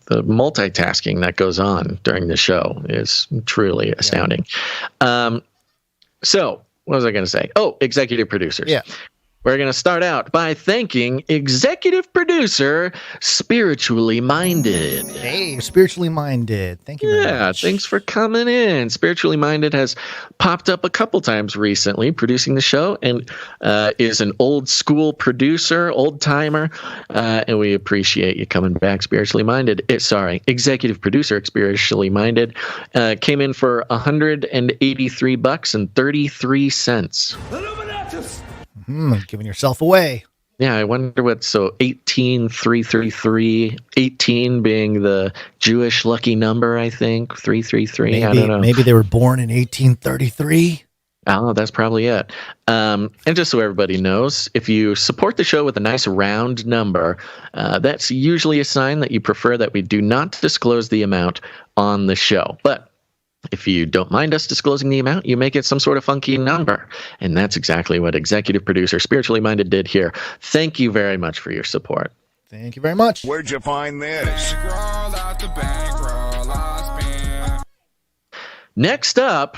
multitasking that goes on during the show is truly astounding. So what was I going to say? Oh, executive producers. Yeah. We're going to start out by thanking executive producer Spiritually Minded. Hey, Spiritually Minded. Thank you very much. Thanks for coming in. Spiritually Minded has popped up a couple times recently producing the show, and is an old school producer, old timer, and we appreciate you coming back, Spiritually Minded. Executive producer Spiritually Minded came in for $183.33. Giving yourself away. Yeah, I wonder what. So 18,333, 18 being the Jewish lucky number, I think. 333. I don't know. Maybe they were born in 1833. Oh, that's probably it. And just so everybody knows, if you support the show with a nice round number, that's usually a sign that you prefer that we do not disclose the amount on the show. But if you don't mind us disclosing the amount, you make it some sort of funky number. And that's exactly what executive producer Spiritually Minded did here. Thank you very much for your support. Thank you very much. Where'd you find this? Next up,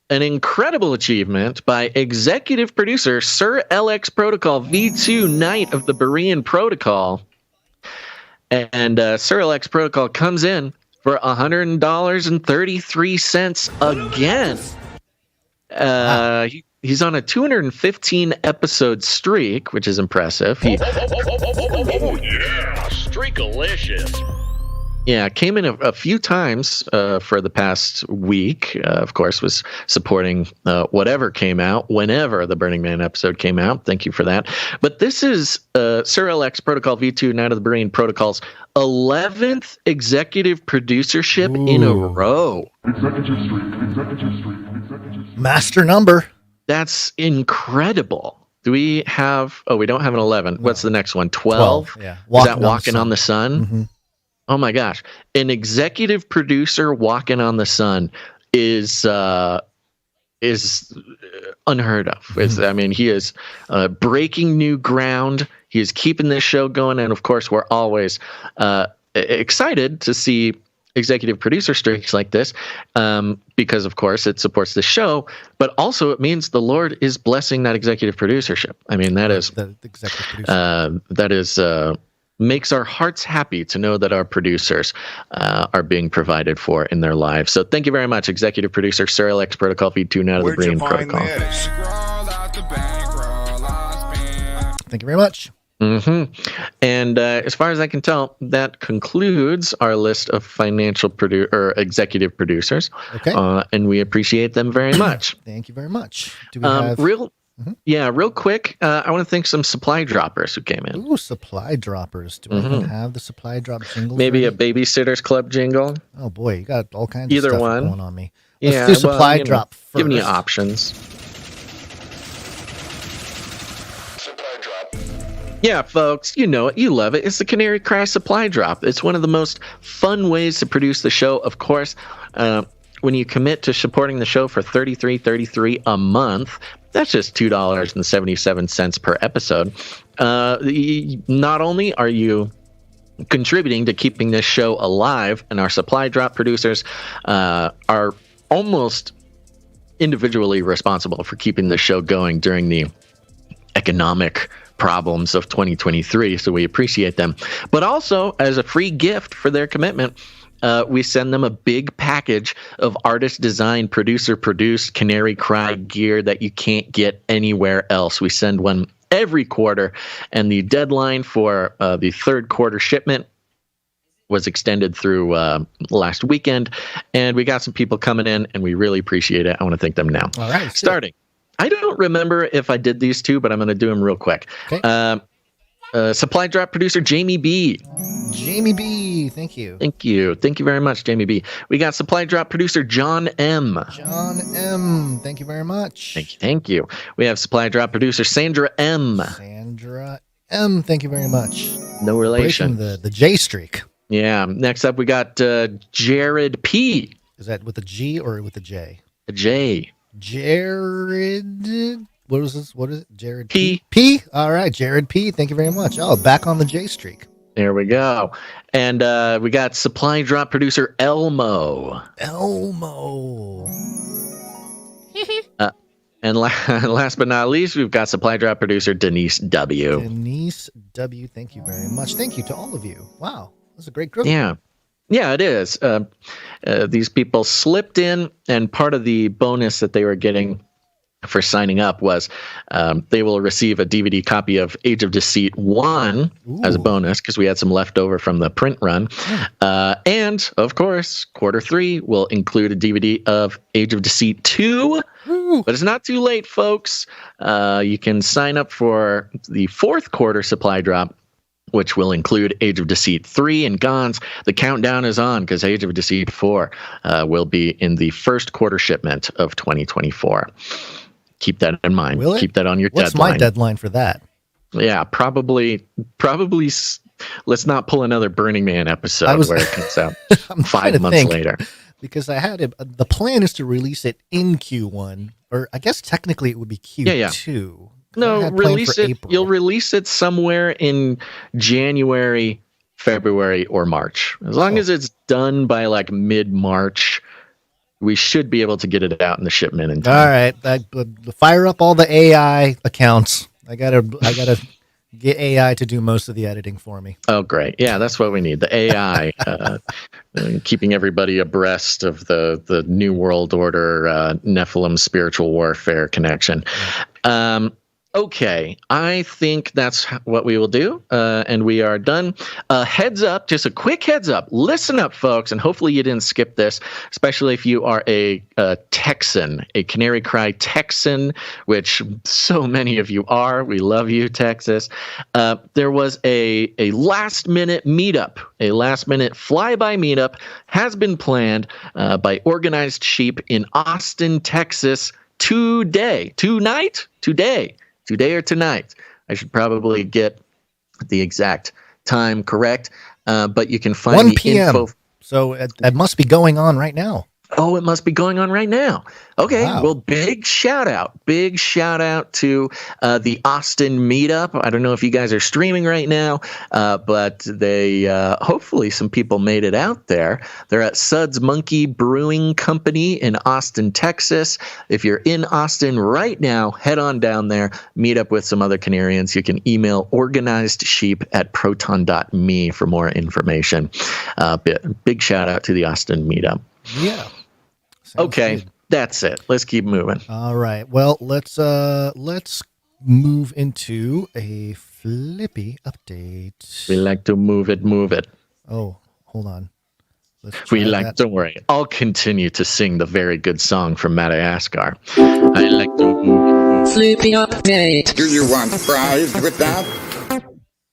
an incredible achievement by executive producer Sir LX Protocol V2 Knight of the Berean Protocol. And Sir LX Protocol comes in for $100.33 again. He's on a 215 episode streak, which is impressive. Streakalicious. Yeah, came in a few times for the past week. Of course, was supporting whatever came out, whenever the Burning Man episode came out. Thank you for that. But this is Sir LX Protocol V2, Knight of the Berean Protocol's 11th executive producership in a row. Executive streak. Master number. That's incredible. Do we have... Oh, we don't have an 11. What's the next one? 12? Yeah. Is that Walking on the Sun? Mm-hmm. Oh my gosh. An executive producer walking on the sun is unheard of. He is breaking new ground. He is keeping this show going. And of course, we're always excited to see executive producer streaks like this, because of course it supports the show, but also it means the Lord is blessing that executive producership. I mean, that is the executive producer. Makes our hearts happy to know that our producers are being provided for in their lives. So thank you very much, executive producer Sir LX Protocol V2 Knight of the Berean Protocol. Thank you very much. Mm-hmm. And as far as I can tell, that concludes our list of executive producers. Okay. And we appreciate them very much. Thank you very much. Do we have... real quick, I want to thank some supply droppers who came in. Ooh, supply droppers. Do we even have the supply drop jingles? Maybe ready? A Babysitter's Club jingle. Oh boy, you got all kinds of Either stuff one going on me. Let's do supply drop first. Giving you options. Supply drop. Yeah, folks, you know it. You love it. It's the Canary Cry Supply Drop. It's one of the most fun ways to produce the show, of course. When you commit to supporting the show for $33.33 a month, that's just $2.77 per episode. Not only are you contributing to keeping this show alive, and our supply drop producers are almost individually responsible for keeping the show going during the economic problems of 2023, so we appreciate them. But also, as a free gift for their commitment, we send them a big package of artist-designed, producer-produced Canary Cry gear that you can't get anywhere else. We send one every quarter, and the deadline for the third quarter shipment was extended through last weekend, and we got some people coming in, and we really appreciate it. I want to thank them now. All right. Starting. I don't remember if I did these two, but I'm going to do them real quick. Okay. Supply drop producer Jamie B. Jamie B. Thank you. Thank you. Thank you very much, Jamie B. We got supply drop producer John M. John M. Thank you very much. Thank you. Thank you. We have supply drop producer Sandra M. Sandra M. Thank you very much. No relation. Breaking the J streak. Yeah. Next up, we got Jared P. Is that with a G or with a J? A J. Jared. What is this? What is it? Jared P. P. All right, Jared P. Thank you very much. Oh, back on the J streak. There we go. And we got supply drop producer Elmo. Elmo. And last but not least, we've got supply drop producer Denise W. Denise W. Thank you very much. Thank you to all of you. Wow, that's a great group. Yeah. Yeah, it is. These people slipped in, and part of the bonus that they were getting for signing up was they will receive a DVD copy of Age of Deceit 1 as a bonus, because we had some left over from the print run. And, of course, quarter 3 will include a DVD of Age of Deceit 2. But it's not too late, folks. You can sign up for the fourth quarter supply drop, which will include Age of Deceit 3 and Gons. The countdown is on, because Age of Deceit 4 will be in the first quarter shipment of 2024. Keep that in mind. Will it? Keep that on your What's deadline. my deadline for that? Yeah, probably. Let's not pull another Burning Man episode where it comes out 5 months later. Because I had the plan is to release it in Q1, or I guess technically it would be Q2. Yeah. No, release it. April. You'll release it somewhere in January, February, or March. As long as it's done by like mid-March, we should be able to get it out in the shipment in time. All right, fire up all the AI accounts. I gotta get AI to do most of the editing for me. Oh, great! Yeah, that's what we need. The AI, keeping everybody abreast of the New World Order, Nephilim spiritual warfare connection. Okay, I think that's what we will do, and we are done. Heads up, just a quick heads up. Listen up, folks, and hopefully you didn't skip this, especially if you are a Texan, a Canary Cry Texan, which so many of you are. We love you, Texas. There was a last-minute meetup, a last-minute flyby meetup has been planned by Organized Sheep in Austin, Texas, today or tonight. I should probably get the exact time correct, but you can find 1 the p.m. info. So it must be going on right now. Oh, it must be going on right now. Okay, wow. Well, big shout out to the Austin meetup. I don't know if you guys are streaming right now, but they hopefully some people made it out there. They're at Suds Monkey Brewing Company in Austin, Texas. If you're in Austin right now, head on down there, meet up with some other Canarians. You can email organizedsheep@proton.me for more information. Big shout out to the Austin meetup. Yeah. Okay, good. That's it. Let's keep moving. All right. Well, let's move into a flippy update. We like to move it. Oh, hold on. Don't worry. I'll continue to sing the very good song from Madagascar. I like to move it. Flippy update. Do you want fries with that?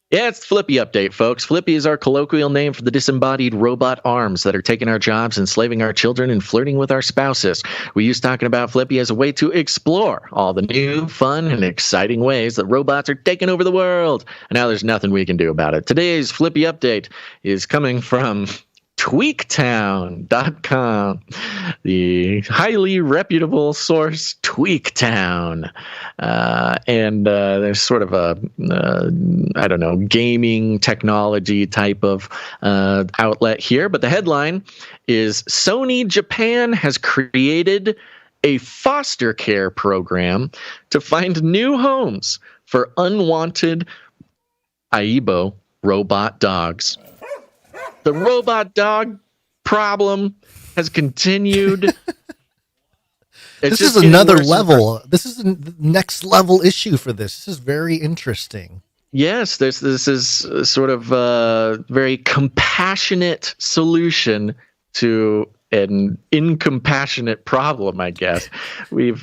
Yeah, it's the Flippy update, folks. Flippy is our colloquial name for the disembodied robot arms that are taking our jobs, enslaving our children, and flirting with our spouses. We use talking about Flippy as a way to explore all the new, fun, and exciting ways that robots are taking over the world. And now there's nothing we can do about it. Today's Flippy update is coming from TweakTown.com, the highly reputable source, TweakTown. And there's sort of a, gaming technology type of outlet here. But the headline is Sony Japan has created a foster care program to find new homes for unwanted Aibo robot dogs. The robot dog problem has continued. This is another level. This is the next level issue for this. This is very interesting. Yes, this is sort of a very compassionate solution to an incompassionate problem, I guess. We've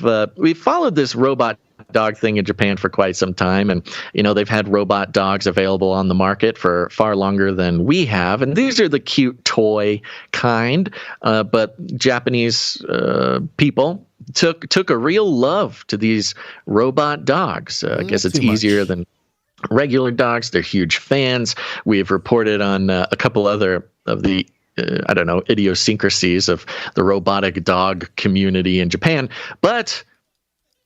followed this robot dog thing in Japan for quite some time, and they've had robot dogs available on the market for far longer than we have, and these are the cute toy kind, but Japanese people took a real love to these robot dogs. I guess it's easier than regular dogs. They're huge fans. We've reported on a couple other of the idiosyncrasies of the robotic dog community in Japan, but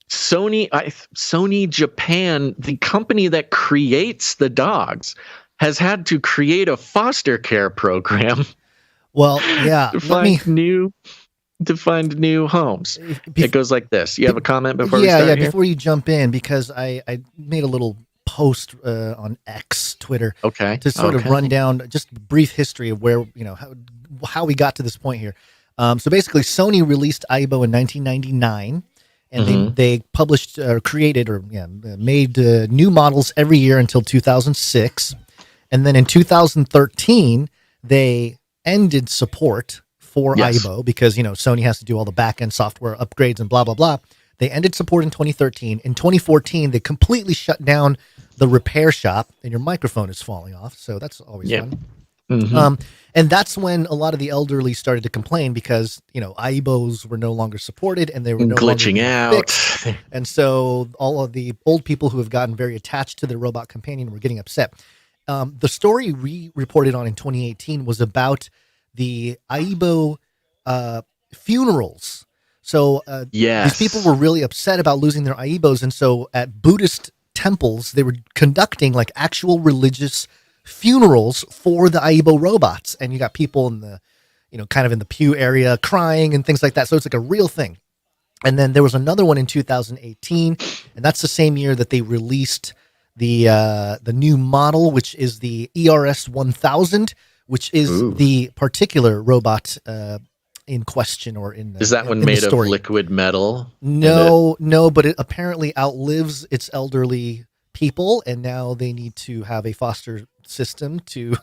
Sony Japan, the company that creates the dogs, has had to create a foster care program. Well, yeah, to find new homes. It goes like this. You have a comment before we start? Yeah, before you jump in, because I made a little post on X, Twitter, to sort of run down just a brief history of where, how we got to this point here. So basically, Sony released Aibo in 1999. And they published, made new models every year until 2006. And then in 2013, they ended support for Aibo because, Sony has to do all the back-end software upgrades and blah, blah, blah. They ended support in 2013. In 2014, they completely shut down the repair shop, and your microphone is falling off. So that's always fun. And that's when a lot of the elderly started to complain because, Aibos were no longer supported and they were no glitching longer out. Fixed. And so all of the old people who have gotten very attached to their robot companion were getting upset. The story we reported on in 2018 was about the Aibo funerals. So these people were really upset about losing their Aibos. And so at Buddhist temples, they were conducting like actual religious funerals for the Aibo robots, and you got people in the kind of in the pew area crying and things like that, so it's like a real thing. And then there was another one in 2018, and that's the same year that they released the new model, which is the ERS 1000, which is the particular robot in question, or in the, is that one made of liquid metal? No, but it apparently outlives its elderly people, and now they need to have a foster system to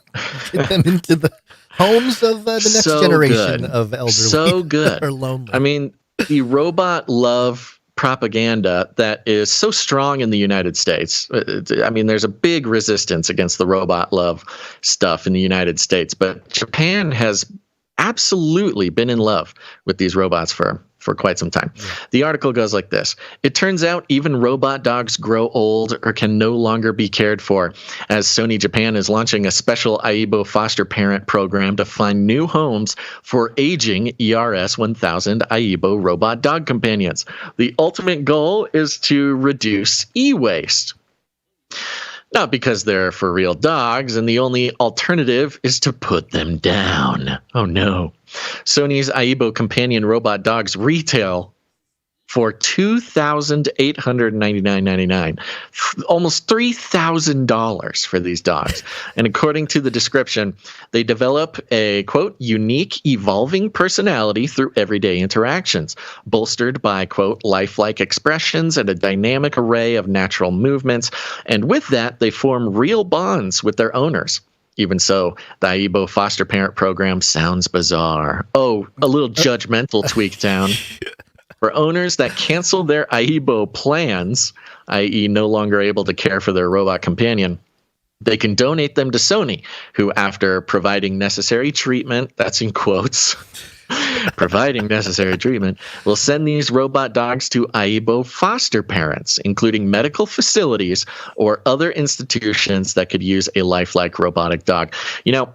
get them into the homes of the next generation of elderly. So good. Or lonely. I mean, the robot love propaganda that is so strong in the United States. I mean, there's a big resistance against the robot love stuff in the United States, but Japan has absolutely been in love with these robots for quite some time. Yeah. The article goes like this. It turns out even robot dogs grow old or can no longer be cared for, as Sony Japan is launching a special Aibo foster parent program to find new homes for aging ERS 1000 Aibo robot dog companions. The ultimate goal is to reduce e-waste. Not because they're for real dogs, and the only alternative is to put them down. Oh no. Sony's Aibo companion robot dogs retail for $2,899.99, almost $3,000 for these dogs. And according to the description, they develop a, quote, unique evolving personality through everyday interactions, bolstered by, quote, lifelike expressions and a dynamic array of natural movements. And with that, they form real bonds with their owners. Even so, the Aibo foster parent program sounds bizarre. Oh, a little judgmental, TweakTown. For owners that cancel their Aibo plans, i.e. no longer able to care for their robot companion, they can donate them to Sony, who, after providing necessary treatment, that's in quotes, providing necessary treatment, will send these robot dogs to Aibo foster parents, including medical facilities or other institutions that could use a lifelike robotic dog. You know,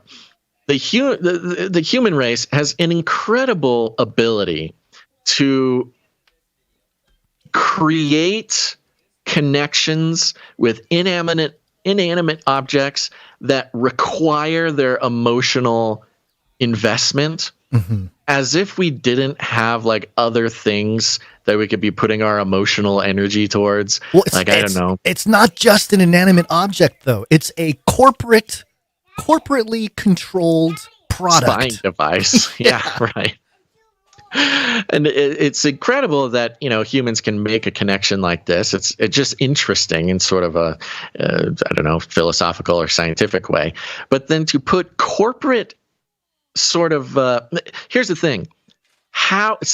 the human race has an incredible ability to create connections with inanimate objects that require their emotional investment. as if we didn't have like other things that we could be putting our emotional energy towards. Well, I don't know. It's not just an inanimate object, though. It's a corporately controlled product. Spying device. Yeah, right. And it's incredible that, you know, humans can make a connection like this. It's just interesting in sort of a, I don't know, philosophical or scientific way. But then to put corporate sort of, here's the thing.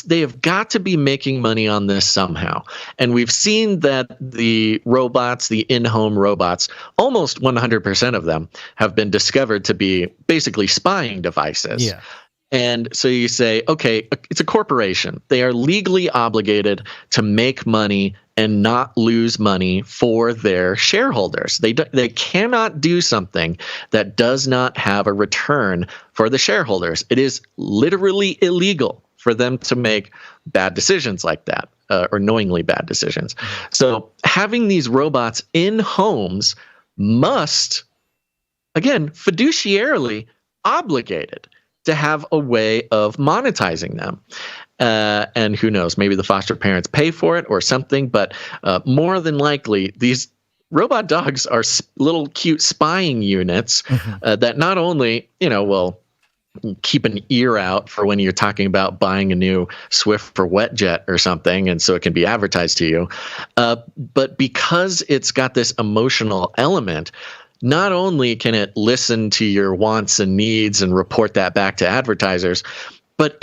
They have got to be making money on this somehow. And we've seen that the robots, the in-home robots, almost 100% of them have been discovered to be basically spying devices. Yeah. And so you say, okay, it's a corporation. They are legally obligated to make money and not lose money for their shareholders. They cannot do something that does not have a return for the shareholders. It is literally illegal for them to make bad decisions like that, or knowingly bad decisions. So having these robots in homes must, again, fiduciarily obligated to have a way of monetizing them. And who knows, maybe the foster parents pay for it or something, but more than likely, these robot dogs are little cute spying units that not only, you know, will keep an ear out for when you're talking about buying a new Swift or WetJet or something, and so it can be advertised to you, but because it's got this emotional element, not only can it listen to your wants and needs and report that back to advertisers, but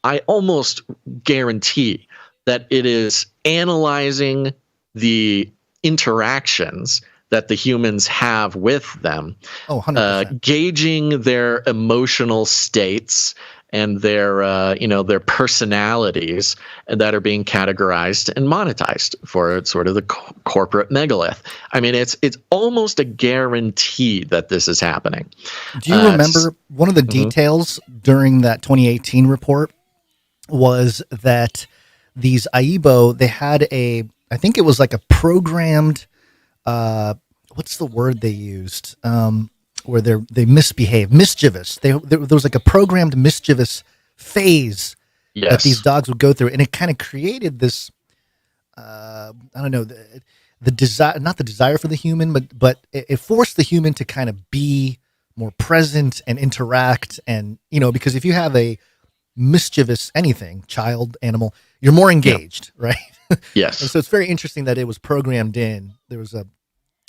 I almost guarantee that it is analyzing the interactions that the humans have with them, 100%. Gauging their emotional states and their personalities that are being categorized and monetized for sort of the corporate megalith. I mean, it's almost a guarantee that this is happening. Do you remember one of the details during that 2018 report was that these Aibo, they had I think it was like a programmed, what's the word they used? Where they misbehave, mischievous. There was like a programmed mischievous phase that these dogs would go through, and it kind of created this. I don't know, the desire, not the desire for the human, but it forced the human to kind of be more present and interact, and because if you have a mischievous anything, child, animal, you're more engaged, right? Yes. And so it's very interesting that it was programmed in. There was a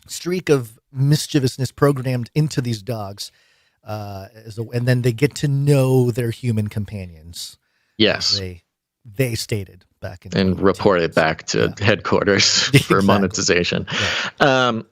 streak of mischievousness programmed into these dogs, and then they get to know their human companions. Yes, they stated back in and reported back to headquarters for monetization. Yeah.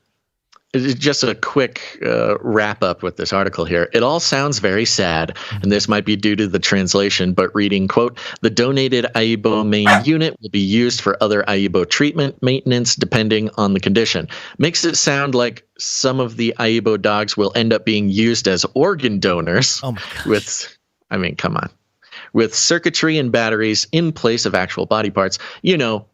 Just a quick wrap up with this article here. It all sounds very sad, and this might be due to the translation, but reading, quote, the donated Aibo main unit will be used for other Aibo treatment, maintenance, depending on the condition. Makes it sound like some of the Aibo dogs will end up being used as organ donors come on. With circuitry and batteries in place of actual body parts,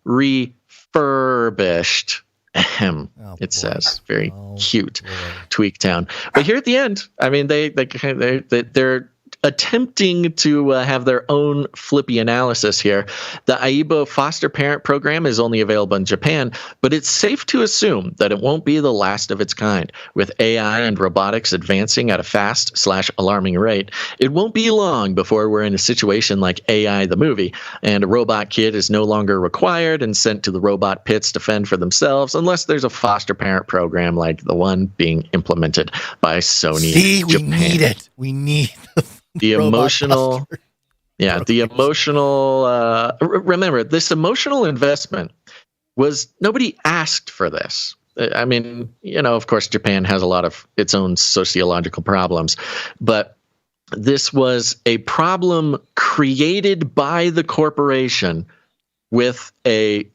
refurbished. It says very cute, TweakTown. But here at the end, I mean, they're attempting to have their own flippy analysis here. The Aibo foster parent program is only available in Japan, but it's safe to assume that it won't be the last of its kind. With AI and robotics advancing at a fast/alarming rate, it won't be long before we're in a situation like AI the movie, and a robot kid is no longer required and sent to the robot pits to fend for themselves, unless there's a foster parent program like the one being implemented by Sony Japan. We need it. We need the emotional, remember, this emotional investment nobody asked for this. I mean, of course, Japan has a lot of its own sociological problems, but this was a problem created by the corporation with the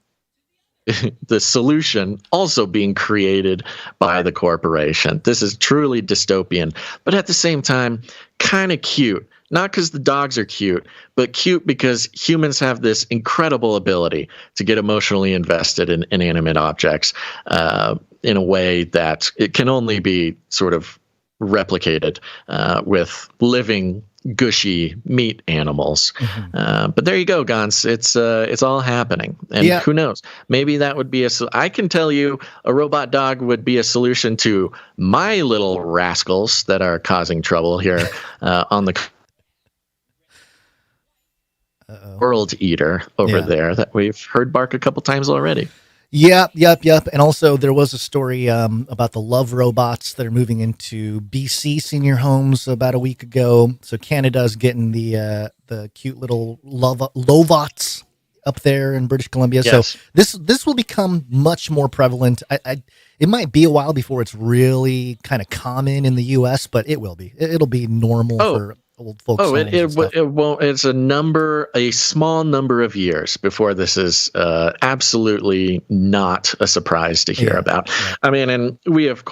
solution also being created by the corporation. This is truly dystopian, but at the same time, kind of cute. Not because the dogs are cute, but cute because humans have this incredible ability to get emotionally invested in inanimate objects in a way that it can only be sort of replicated with living gushy meat animals. But there you go, Gons. It's all happening, and who knows? Maybe that would be I can tell you, a robot dog would be a solution to my little rascals that are causing trouble here on the world eater over there that we've heard bark a couple times already. Yep. And also there was a story about the love robots that are moving into BC senior homes about a week ago. So Canada's getting the cute little lovots up there in British Columbia. Yes. So this will become much more prevalent. It might be a while before it's really kind of common in the US, but it will be. It'll be normal for old folks. It won't. It's a small number of years before this is absolutely not a surprise to hear about. Yeah. I mean, and we've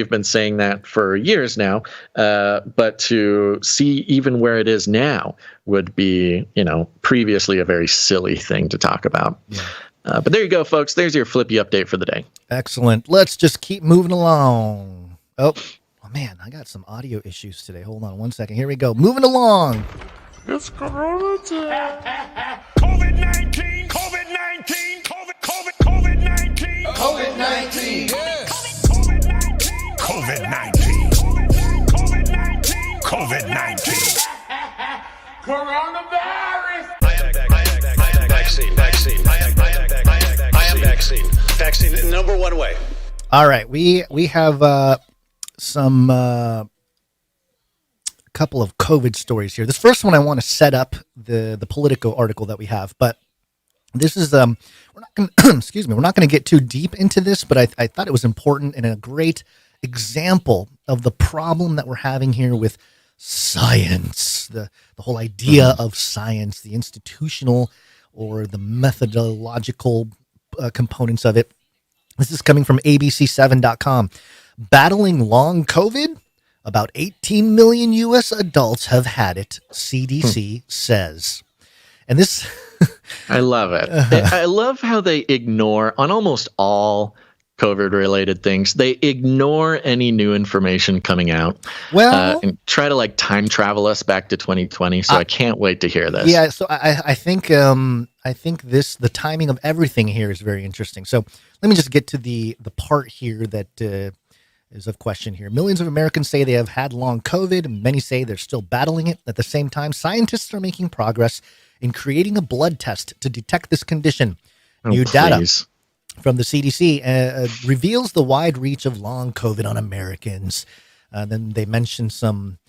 been saying that for years now, but to see even where it is now would be, previously a very silly thing to talk about. Yeah. But there you go, folks. There's your Flippy update for the day. Excellent. Let's just keep moving along. Oh, man, I got some audio issues today. Hold on one second. Here we go. Moving along. It's Corona time. COVID-19. COVID-19. COVID-19. COVID-19. COVID-19. COVID-19. COVID-19. Coronavirus. I am vaccine. Vaccine, number one way. All right, we have some couple of COVID stories here. This first one I want to set up the Politico article that we have, but this is we're not going we're not going to get too deep into this, but I thought it was important and a great example of the problem that we're having here with science, the whole idea of science, the institutional or the methodological components of it. This is coming from abc7.com. Battling long COVID? About 18 million U.S. adults have had it, CDC says. And this... I love it. I love how they ignore, on almost all COVID-related things, they ignore any new information coming out. Well, and try to time travel us back to 2020. So I can't wait to hear this. Yeah, so I think the timing of everything here is very interesting. So let me just get to the part here that is of question here. Millions of Americans say they have had long COVID, and many say they're still battling it. At the same time, scientists are making progress in creating a blood test to detect this condition. New data from the CDC reveals the wide reach of long COVID on Americans. Then they mention some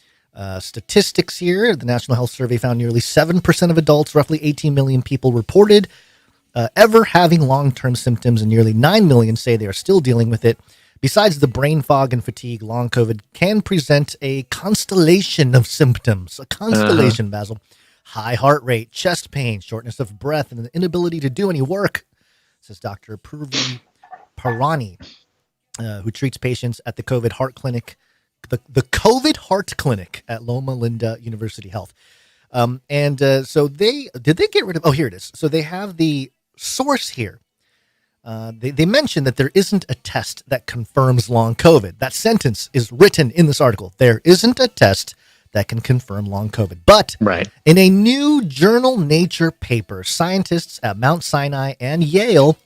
statistics here. The National Health Survey found nearly 7% of adults, roughly 18 million people, reported ever having long-term symptoms, and nearly 9 million say they are still dealing with it. Besides the brain fog and fatigue, long COVID can present a constellation of symptoms. A constellation, Basil. High heart rate, chest pain, shortness of breath, and the inability to do any work, says Dr. Purvi Parani, who treats patients at the COVID Heart Clinic, the COVID Heart Clinic at Loma Linda University Health. So did they get rid of, here it is. So they have the source here. They mentioned that there isn't a test that confirms long COVID. That sentence is written in this article. There isn't a test that can confirm long COVID. But in a new journal Nature paper, scientists at Mount Sinai and Yale,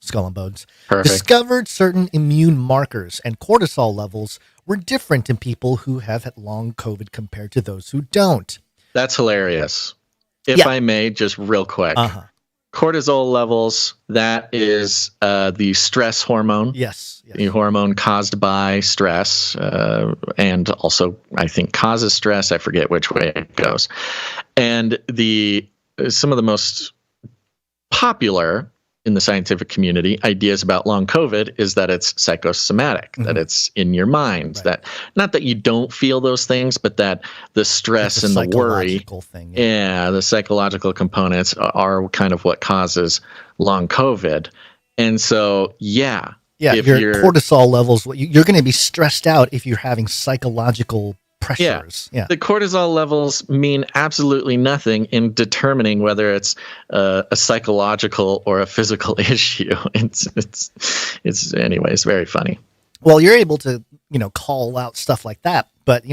Skull and Bones, discovered certain immune markers, and cortisol levels were different in people who have had long COVID compared to those who don't. That's hilarious. If I may, just real quick. Cortisol levels, that is the stress hormone. Yes. The hormone caused by stress, and also I think causes stress. I forget which way it goes. And some of the most popular in the scientific community ideas about long COVID is that it's psychosomatic, that it's in your mind, that not that you don't feel those things, but that the stress and the worry, the psychological components are kind of what causes long COVID. And so, if your cortisol levels, you're going to be stressed out if you're having psychological pressures. The cortisol levels mean absolutely nothing in determining whether it's a psychological or a physical issue. It's very funny. Well, you're able to, call out stuff like that, but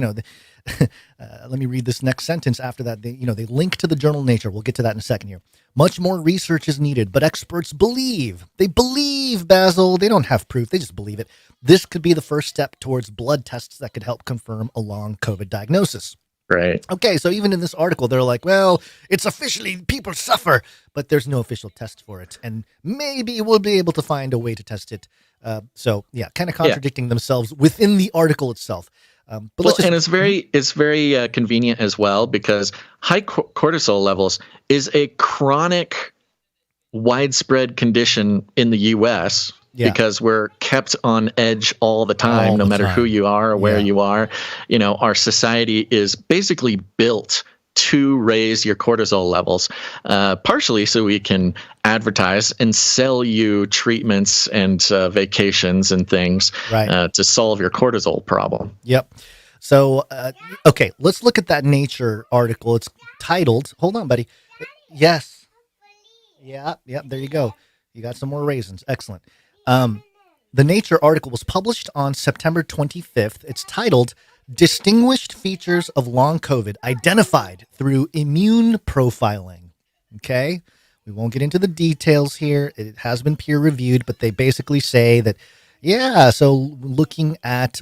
Let me read this next sentence after that. They link to the journal Nature. We'll get to that in a second here. Much more research is needed, but experts believe. They believe, Basil. They don't have proof. They just believe it. This could be the first step towards blood tests that could help confirm a long COVID diagnosis. Right. Okay, so even in this article, they're like, well, it's officially, people suffer, but there's no official test for it. And maybe we'll be able to find a way to test it. So, kind of contradicting themselves within the article itself. And it's very convenient as well, because high cortisol levels is a chronic, widespread condition in the U.S. Because we're kept on edge all the time, no matter who you are or where you are. Our society is basically built to raise your cortisol levels, partially so we can advertise and sell you treatments and vacations and things to solve your cortisol problem. Yep. So, okay, let's look at that Nature article. It's titled, hold on, buddy. Yes. Yeah, there you go. You got some more raisins. Excellent. The Nature article was published on September 25th. It's titled Distinguished Features of Long COVID Identified Through Immune Profiling. Okay. We won't get into the details here. It has been peer reviewed, but they basically say that, so looking at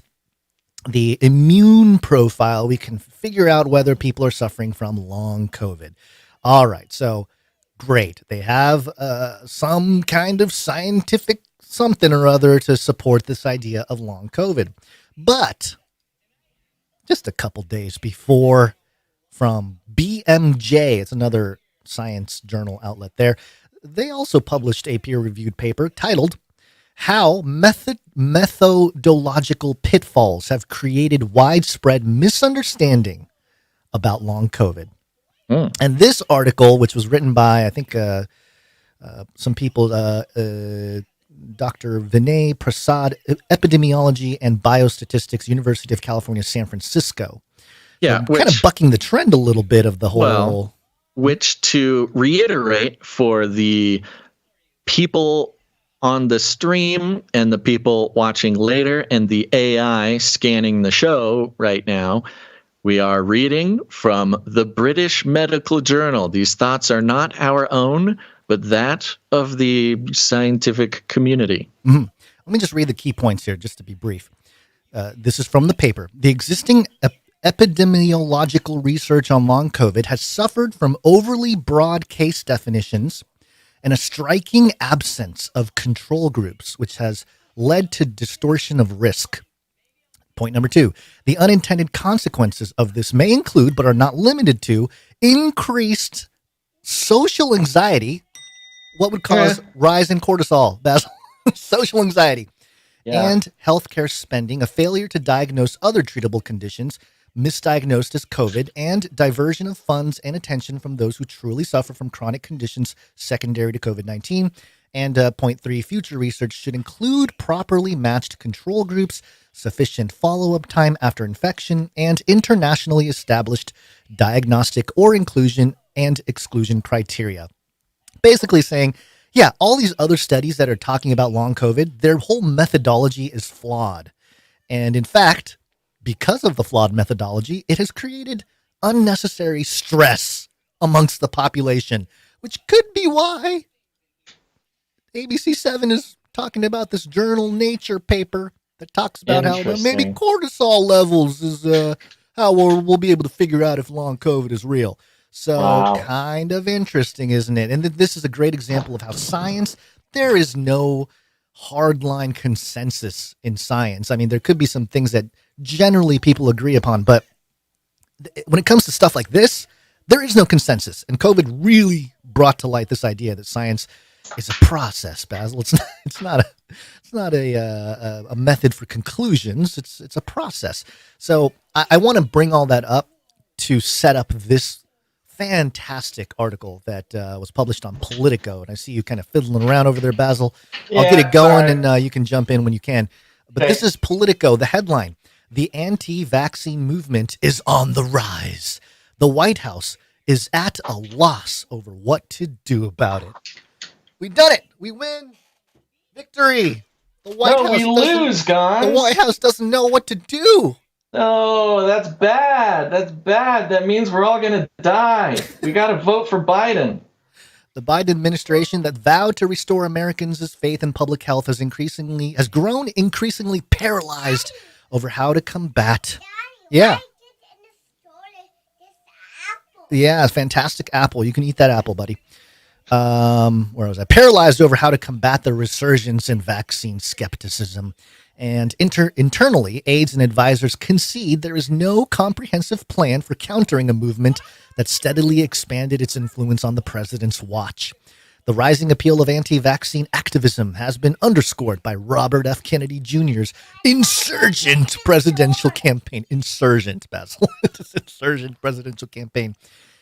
the immune profile, we can figure out whether people are suffering from long COVID. All right. So great. They have some kind of scientific something or other to support this idea of long COVID. But just a couple days before, from BMJ, it's another science journal outlet there, they also published a peer-reviewed paper titled How Methodological Pitfalls Have Created Widespread Misunderstanding About Long COVID. And this article, which was written by, I think, some people, Dr. Vinay Prasad, Epidemiology and Biostatistics, University of California, San Francisco. Yeah. Kind of bucking the trend a little bit of the whole. Which, to reiterate for the people on the stream and the people watching later and the AI scanning the show right now, we are reading from the British Medical Journal. These thoughts are not our own, but that of the scientific community. Mm-hmm. Let me just read the key points here, just to be brief. This is from the paper. The existing epidemiological research on long COVID has suffered from overly broad case definitions and a striking absence of control groups, which has led to distortion of risk. Point number 2, the unintended consequences of this may include, but are not limited to, increased social anxiety. What would cause rise in cortisol, Basil? Social anxiety. And healthcare spending, a failure to diagnose other treatable conditions misdiagnosed as COVID, and diversion of funds and attention from those who truly suffer from chronic conditions secondary to COVID-19. And point 3, future research should include properly matched control groups, sufficient follow-up time after infection, and internationally established diagnostic or inclusion and exclusion criteria. Basically saying, all these other studies that are talking about long COVID, their whole methodology is flawed. And in fact, because of the flawed methodology, it has created unnecessary stress amongst the population, which could be why ABC7 is talking about this journal Nature paper that talks about how maybe cortisol levels is how we'll be able to figure out if long COVID is real. So kind of interesting, isn't it? And this is a great example of how science, there is no hardline consensus in science. I mean, there could be some things that generally people agree upon, but when it comes to stuff like this, there is no consensus. And COVID really brought to light this idea that science is a process, Basil. It's not a method for conclusions. It's a process. So I want to bring all that up to set up this fantastic article that was published on Politico. And I see you kind of fiddling around over there, Basil. I'll get it going, and you can jump in when you can. But this is Politico, the headline: The anti-vaccine movement is on the rise. The White House is at a loss over what to do about it. We done it. We win. Victory. The White House we lose, guys. The White House doesn't know what to do. Oh, that's bad. That's bad. That means we're all going to die. We got to vote for Biden. The Biden administration that vowed to restore Americans' faith in public health has grown increasingly paralyzed over how to combat. Yeah. Yeah, fantastic apple. You can eat that apple, buddy. Where was I? Paralyzed over how to combat the resurgence in vaccine skepticism. And internally, aides and advisors concede there is no comprehensive plan for countering a movement that steadily expanded its influence on the president's watch. The rising appeal of anti-vaccine activism has been underscored by Robert F. Kennedy Jr.'s insurgent presidential campaign. Insurgent, Basil. Insurgent presidential campaign.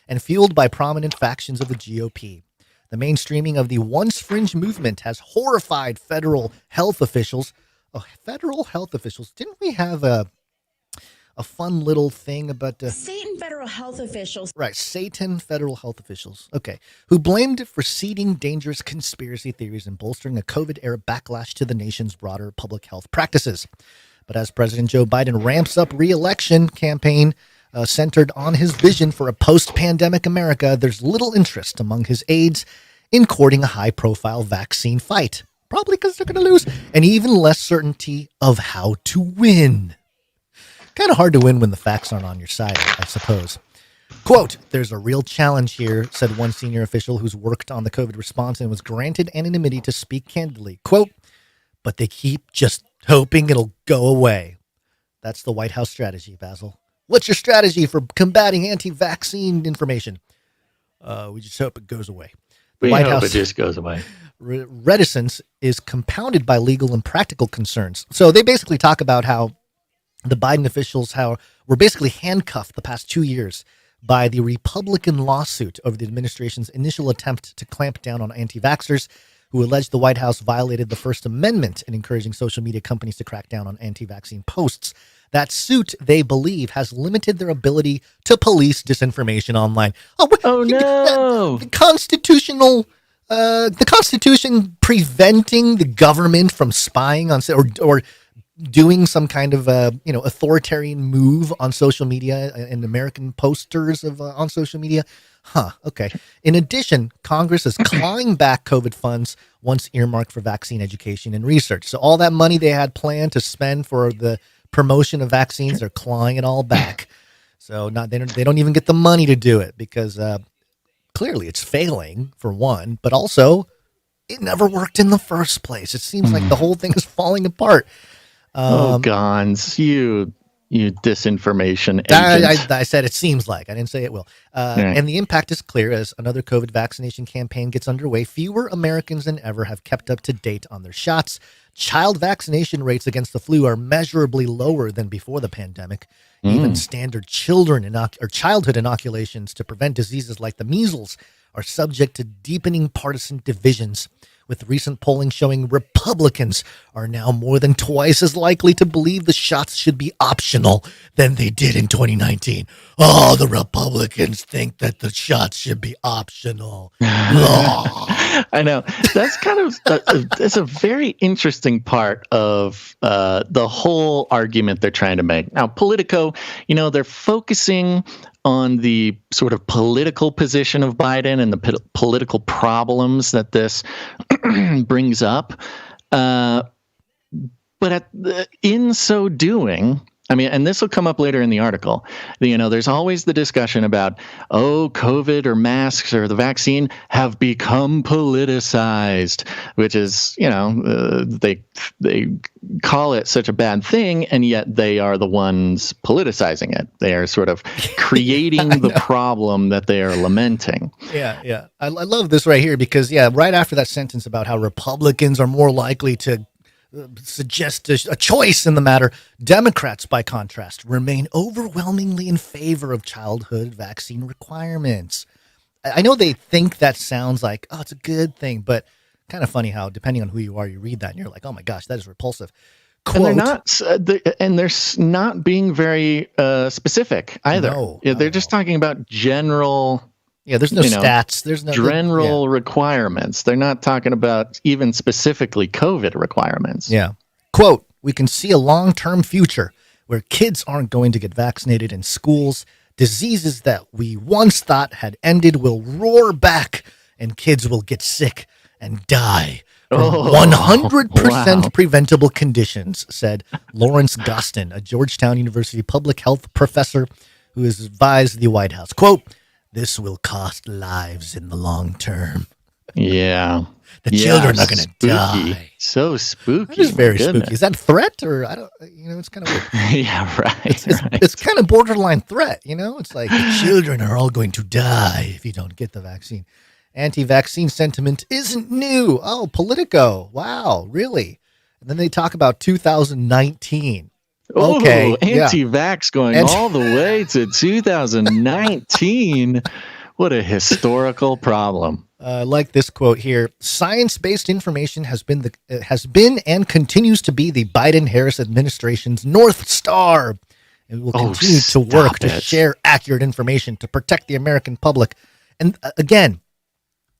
And fueled by prominent factions of the GOP. The mainstreaming of the once fringe movement has horrified federal health officials. Oh, federal health officials. Didn't we have a fun little thing about Satan federal health officials? Right, Satan federal health officials. Okay, who blamed it for seeding dangerous conspiracy theories and bolstering a COVID-era backlash to the nation's broader public health practices. But as President Joe Biden ramps up re-election campaign centered on his vision for a post-pandemic America, there's little interest among his aides in courting a high-profile vaccine fight. Probably because they're going to lose, and even less certainty of how to win. Kind of hard to win when the facts aren't on your side, I suppose. Quote, "There's a real challenge here," said one senior official who's worked on the COVID response and was granted anonymity to speak candidly. Quote, "But they keep just hoping it'll go away." That's the White House strategy, Basil. What's your strategy for combating anti-vaccine information? We just hope it goes away. We hope it just goes away. Reticence is compounded by legal and practical concerns. So they basically talk about how the Biden officials were basically handcuffed the past 2 years by the Republican lawsuit over the administration's initial attempt to clamp down on anti-vaxxers who alleged the White House violated the First Amendment in encouraging social media companies to crack down on anti-vaccine posts. That suit, they believe, has limited their ability to police disinformation online. Oh no! The Constitution preventing the government from spying on or doing some kind of authoritarian move on social media and American posters on social media. Okay. In addition, Congress is clawing back COVID funds once earmarked for vaccine education and research. So all that money they had planned to spend for the promotion of vaccines, they're clawing it all back. So they don't even get the money to do it because clearly it's failing for one, but also it never worked in the first place. It seems like the whole thing is falling apart. Gons, you disinformation agent. I said it seems like. I didn't say it will. And the impact is clear as another COVID vaccination campaign gets underway. Fewer Americans than ever have kept up to date on their shots. Child vaccination rates against the flu are measurably lower than before the pandemic. Even standard childhood inoculations to prevent diseases like the measles are subject to deepening partisan divisions, with recent polling showing Republicans are now more than twice as likely to believe the shots should be optional than they did in 2019. Oh, the Republicans think that the shots should be optional. I know. That's kind of it's a very interesting part of the whole argument they're trying to make. Now, Politico, they're focusing on the sort of political position of Biden and the political problems that this brings up. But in so doing, and this will come up later in the article, there's always the discussion about, COVID or masks or the vaccine have become politicized, which is, they call it such a bad thing, and yet they are the ones politicizing it. They are sort of creating the problem that they are lamenting. Yeah. I love this right here because, right after that sentence about how Republicans are more likely to suggest a choice in the matter, Democrats, by contrast, remain overwhelmingly in favor of childhood vaccine requirements. I know they think that sounds like, it's a good thing, but kind of funny how, depending on who you are, you read that and you're like, oh my gosh, that is repulsive. Quote, and they're not being very specific either. No, they're just talking about general. Yeah, there's no stats. There's no general requirements. They're not talking about even specifically COVID requirements. Yeah. Quote, "We can see a long-term future where kids aren't going to get vaccinated in schools. Diseases that we once thought had ended will roar back, and kids will get sick and die from 100% preventable conditions, said Lawrence Gostin, a Georgetown University public health professor who has advised the White House. Quote, "This will cost lives in the long term." Yeah. The children are going to die. So spooky. That is very spooky. Is that a threat, or I don't? It's kind of weird. Yeah, right. It's kind of borderline threat. It's like the children are all going to die if you don't get the vaccine. Anti-vaccine sentiment isn't new. Oh, Politico. Wow, really? And then they talk about 2019. Okay, anti-vax going all the way to 2019. What a historical problem. Like this quote here: "Science-based information has been and continues to be the Biden-Harris administration's North Star. It will continue to work to share accurate information to protect the American public." And again,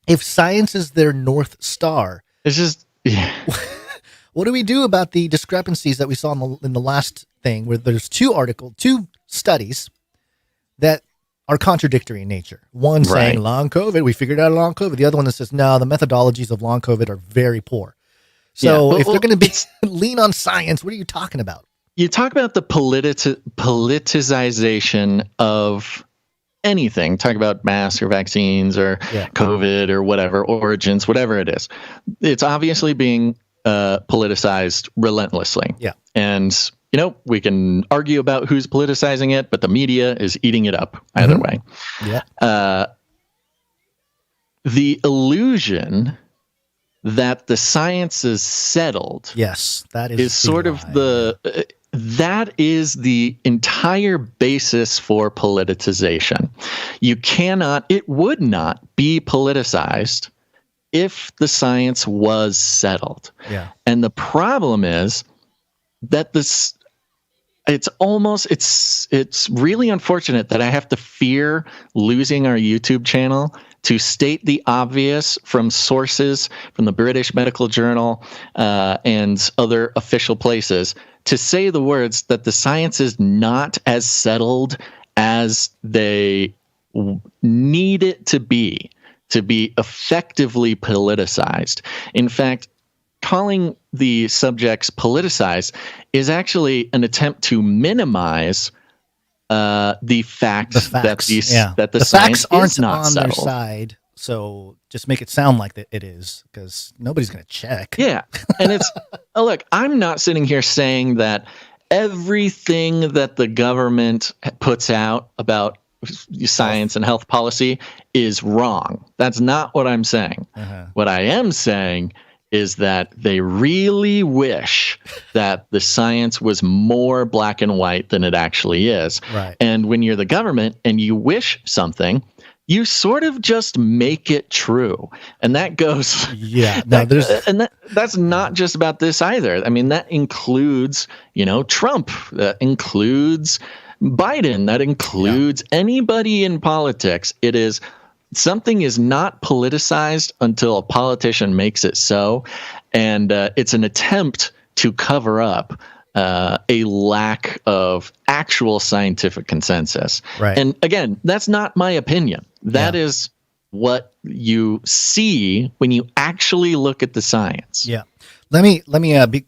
if science is their North Star, it's just what do we do about the discrepancies that we saw in the last thing, where there's two studies that are contradictory in nature. One saying long COVID, we figured out long COVID. The other one that says, no, the methodologies of long COVID are very poor. So if they're going to lean on science, what are you talking about? You talk about the politicization of anything. Talk about masks or vaccines or COVID or whatever, origins, whatever it is. It's obviously being politicized relentlessly. Yeah. And we can argue about who's politicizing it, but the media is eating it up either way. Yeah. The illusion that the science is settled. Yes, that is sort of that is the entire basis for politicization. It would not be politicized if the science was settled. Yeah. And the problem is that it's really unfortunate that I have to fear losing our YouTube channel to state the obvious from sources from the British Medical Journal and other official places, to say the words that the science is not as settled as they need it to be effectively politicized. In fact, calling the subjects politicized is actually an attempt to minimize the fact that the science facts aren't is not on settled. their side. So just make it sound like that it is, because nobody's going to check. Yeah, and it's look, I'm not sitting here saying that everything that the government puts out about science and health policy is wrong. That's not what I'm saying. What I am saying is that they really wish that the science was more black and white than it actually is. Right. And when you're the government and you wish something, you sort of just make it true. And that goes... Yeah. No, that's not just about this either. I mean, that includes, Trump. That includes Biden. That includes anybody in politics. It is... Something is not politicized until a politician makes it so, and it's an attempt to cover up a lack of actual scientific consensus. Right. And again, that's not my opinion. That is what you see when you actually look at the science. Yeah. Let me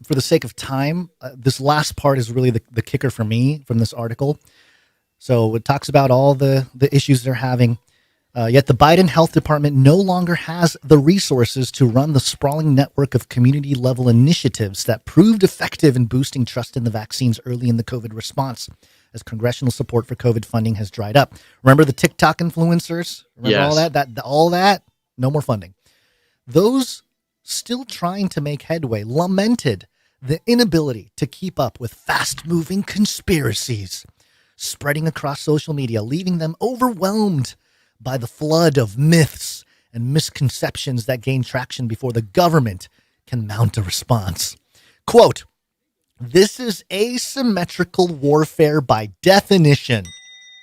for the sake of time, this last part is really the kicker for me from this article. So it talks about all the issues they're having. Yet the Biden Health Department no longer has the resources to run the sprawling network of community-level initiatives that proved effective in boosting trust in the vaccines early in the COVID response, as congressional support for COVID funding has dried up. Remember the TikTok influencers? Remember all that? No more funding. Those still trying to make headway lamented the inability to keep up with fast-moving conspiracies spreading across social media, leaving them overwhelmed by the flood of myths and misconceptions that gain traction before the government can mount a response. Quote, "This is asymmetrical warfare by definition,"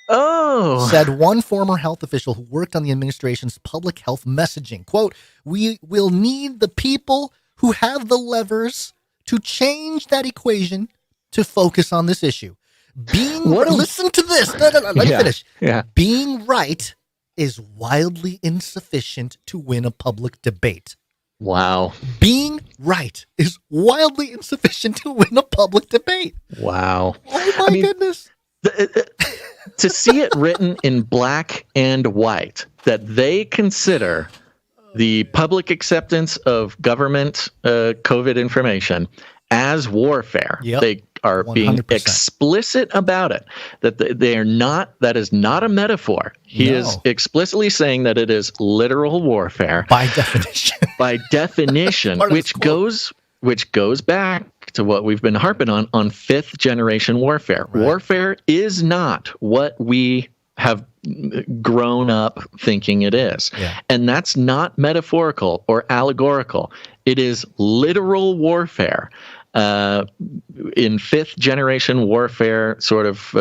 said one former health official who worked on the administration's public health messaging. Quote, "We will need the people who have the levers to change that equation to focus on this issue. Listen to this. No, let me finish. Yeah. Being right is wildly insufficient to win a public debate. Wow. Being right is wildly insufficient to win a public debate. Wow. Oh my goodness. To see it written in black and white that they consider the public acceptance of government COVID information as warfare. Yep. They are 100%. Being explicit about it, that they are not, that is not a metaphor. He is explicitly saying that it is literal warfare. By definition. By definition, which goes back to what we've been harping on fifth generation warfare. Right. Warfare is not what we have grown up thinking it is. Yeah. And that's not metaphorical or allegorical. It is literal warfare. In fifth generation warfare sort of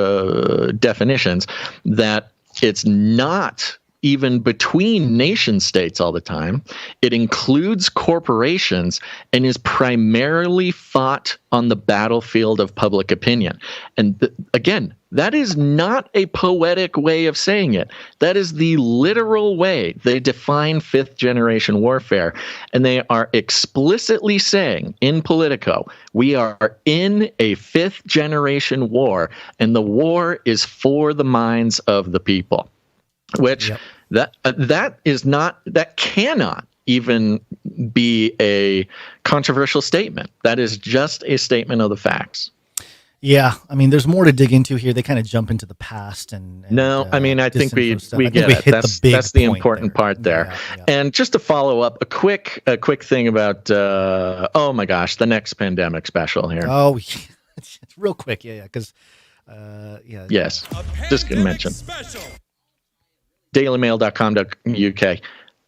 definitions, that it's not even between nation states all the time. It includes corporations and is primarily fought on the battlefield of public opinion. And again, that is not a poetic way of saying it. That is the literal way they define fifth generation warfare. And they are explicitly saying in Politico, we are in a fifth generation war, and the war is for the minds of the people. Which that cannot even be a controversial statement. That is just a statement of the facts. Yeah, I mean, there's more to dig into here. They kind of jump into the past and I mean, I think we get it. That's the important part there. Yeah. And just to follow up, a quick thing about oh my gosh, the next pandemic special here. Oh, it's real quick, because yes, just gonna mention. DailyMail.com.uk.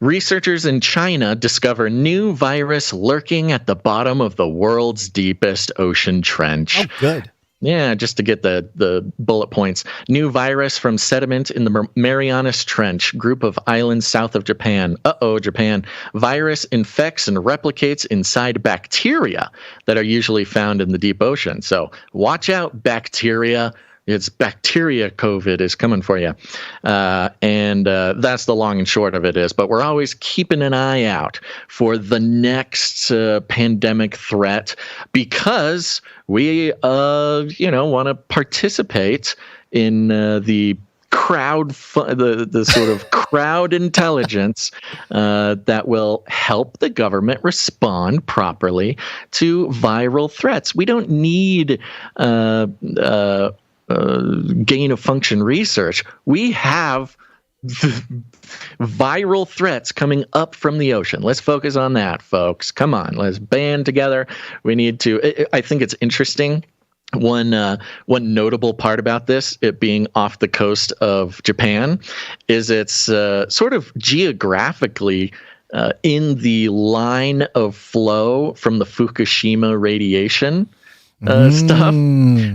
Researchers in China discover new virus lurking at the bottom of the world's deepest ocean trench. Oh, good. Yeah, just to get the bullet points. New virus from sediment in the Marianas Trench, group of islands south of Japan. Japan. Virus infects and replicates inside bacteria that are usually found in the deep ocean. So watch out, bacteria. It's bacteria COVID is coming for you. And that's the long and short of it is. But we're always keeping an eye out for the next pandemic threat because we, want to participate in the the sort of crowd intelligence that will help the government respond properly to viral threats. We don't need gain of function research. We have viral threats coming up from the ocean. Let's focus on that, folks. Come on, let's band together. We need to. I think it's interesting. One notable part about this, it being off the coast of Japan, is it's sort of geographically in the line of flow from the Fukushima radiation stuff.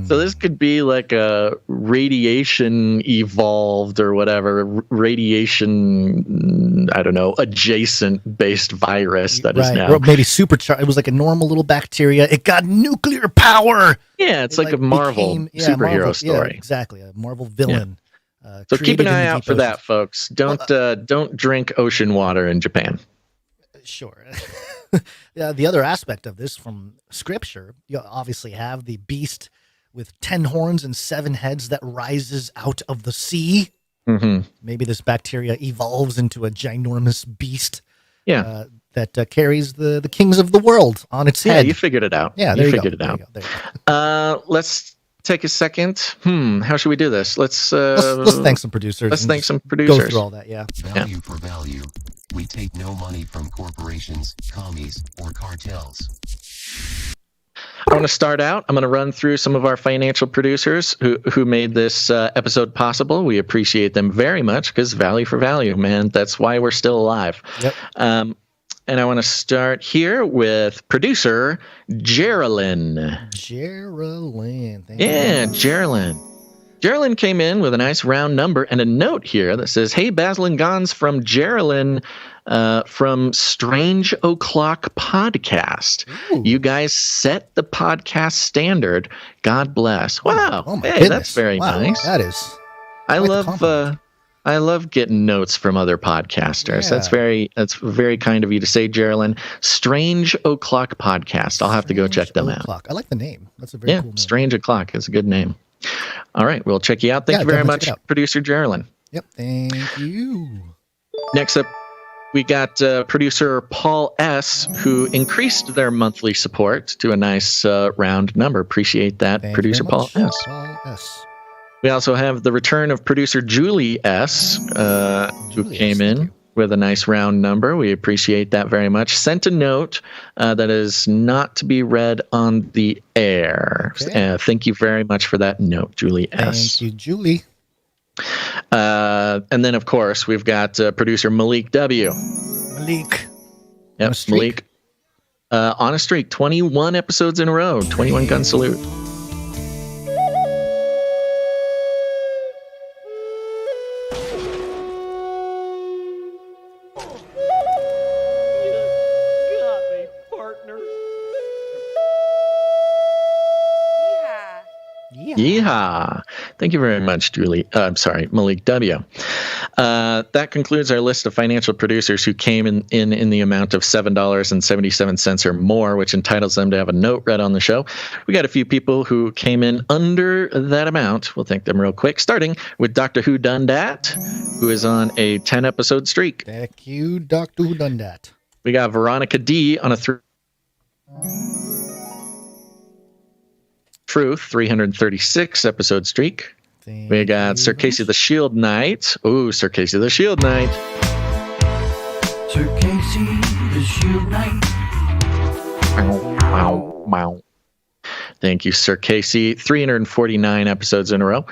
So this could be like a radiation evolved or whatever, radiation, I don't know, adjacent based virus that is now. Or maybe supercharged. It was like a normal little bacteria. It got nuclear power. Yeah, it's like a Marvel superhero story. Yeah, exactly. A Marvel villain. Yeah. So keep an eye out for that, folks. Don't drink ocean water in Japan. Sure. The other aspect of this from scripture, you obviously have the beast with 10 horns and 7 heads that rises out of the sea. Mm-hmm. Maybe this bacteria evolves into a ginormous beast. Yeah. That carries the kings of the world on its head. Yeah, you figured it out. Yeah, you figured it out. Let's take a second. How should we do this? Let's thank some producers. Let's thank some producers. Go through all that, yeah. Value for value. We take no money from corporations, commies, or cartels. I want to start out. I'm going to run through some of our financial producers who made this episode possible. We appreciate them very much because value for value, man. That's why we're still alive. Yep. And I want to start here with producer Geraldine. Geraldine. Geraldine. Geraldine came in with a nice round number and a note here that says, "Hey, Basil and Gons from Geraldine from Strange O'Clock Podcast. Ooh. You guys set the podcast standard. God bless. Wow. Oh my hey, goodness. That's very nice. That is. I love getting notes from other podcasters. Yeah. That's very kind of you to say, Geraldine. Strange O'Clock Podcast. I'll have to go check them out. I like the name. That's a very cool name. Strange O'Clock is a good name. All right, we'll check you out. Thank you very much, producer Geraldine. Yep, thank you. Next up, we got producer Paul S., who increased their monthly support to a nice round number. Appreciate that, producer Paul S. Paul S. We also have the return of producer Julie S., who came in with a nice round number. We appreciate that very much. Sent a note that is not to be read on the air. Okay. Thank you very much for that note, Julie S. Thank you, Julie. And then, of course, we've got producer Malik W. Malik. Yep, Malik. On a streak, 21 episodes in a row, 21 gun salute. Yeehaw. Thank you very much, Julie. Malik W. That concludes our list of financial producers who came in the amount of $7.77 or more, which entitles them to have a note read on the show. We got a few people who came in under that amount. We'll thank them real quick, starting with Dr. Who Done Dat, who is on a 10-episode streak. Thank you, Dr. Who Done Dat. We got Veronica D on a Truth 336 episode streak. We got Sir Casey the Shield Knight. Ooh, Sir Casey the Shield Knight. Sir Casey the Shield Knight. Wow. Thank you, Sir Casey. 349 episodes in a row.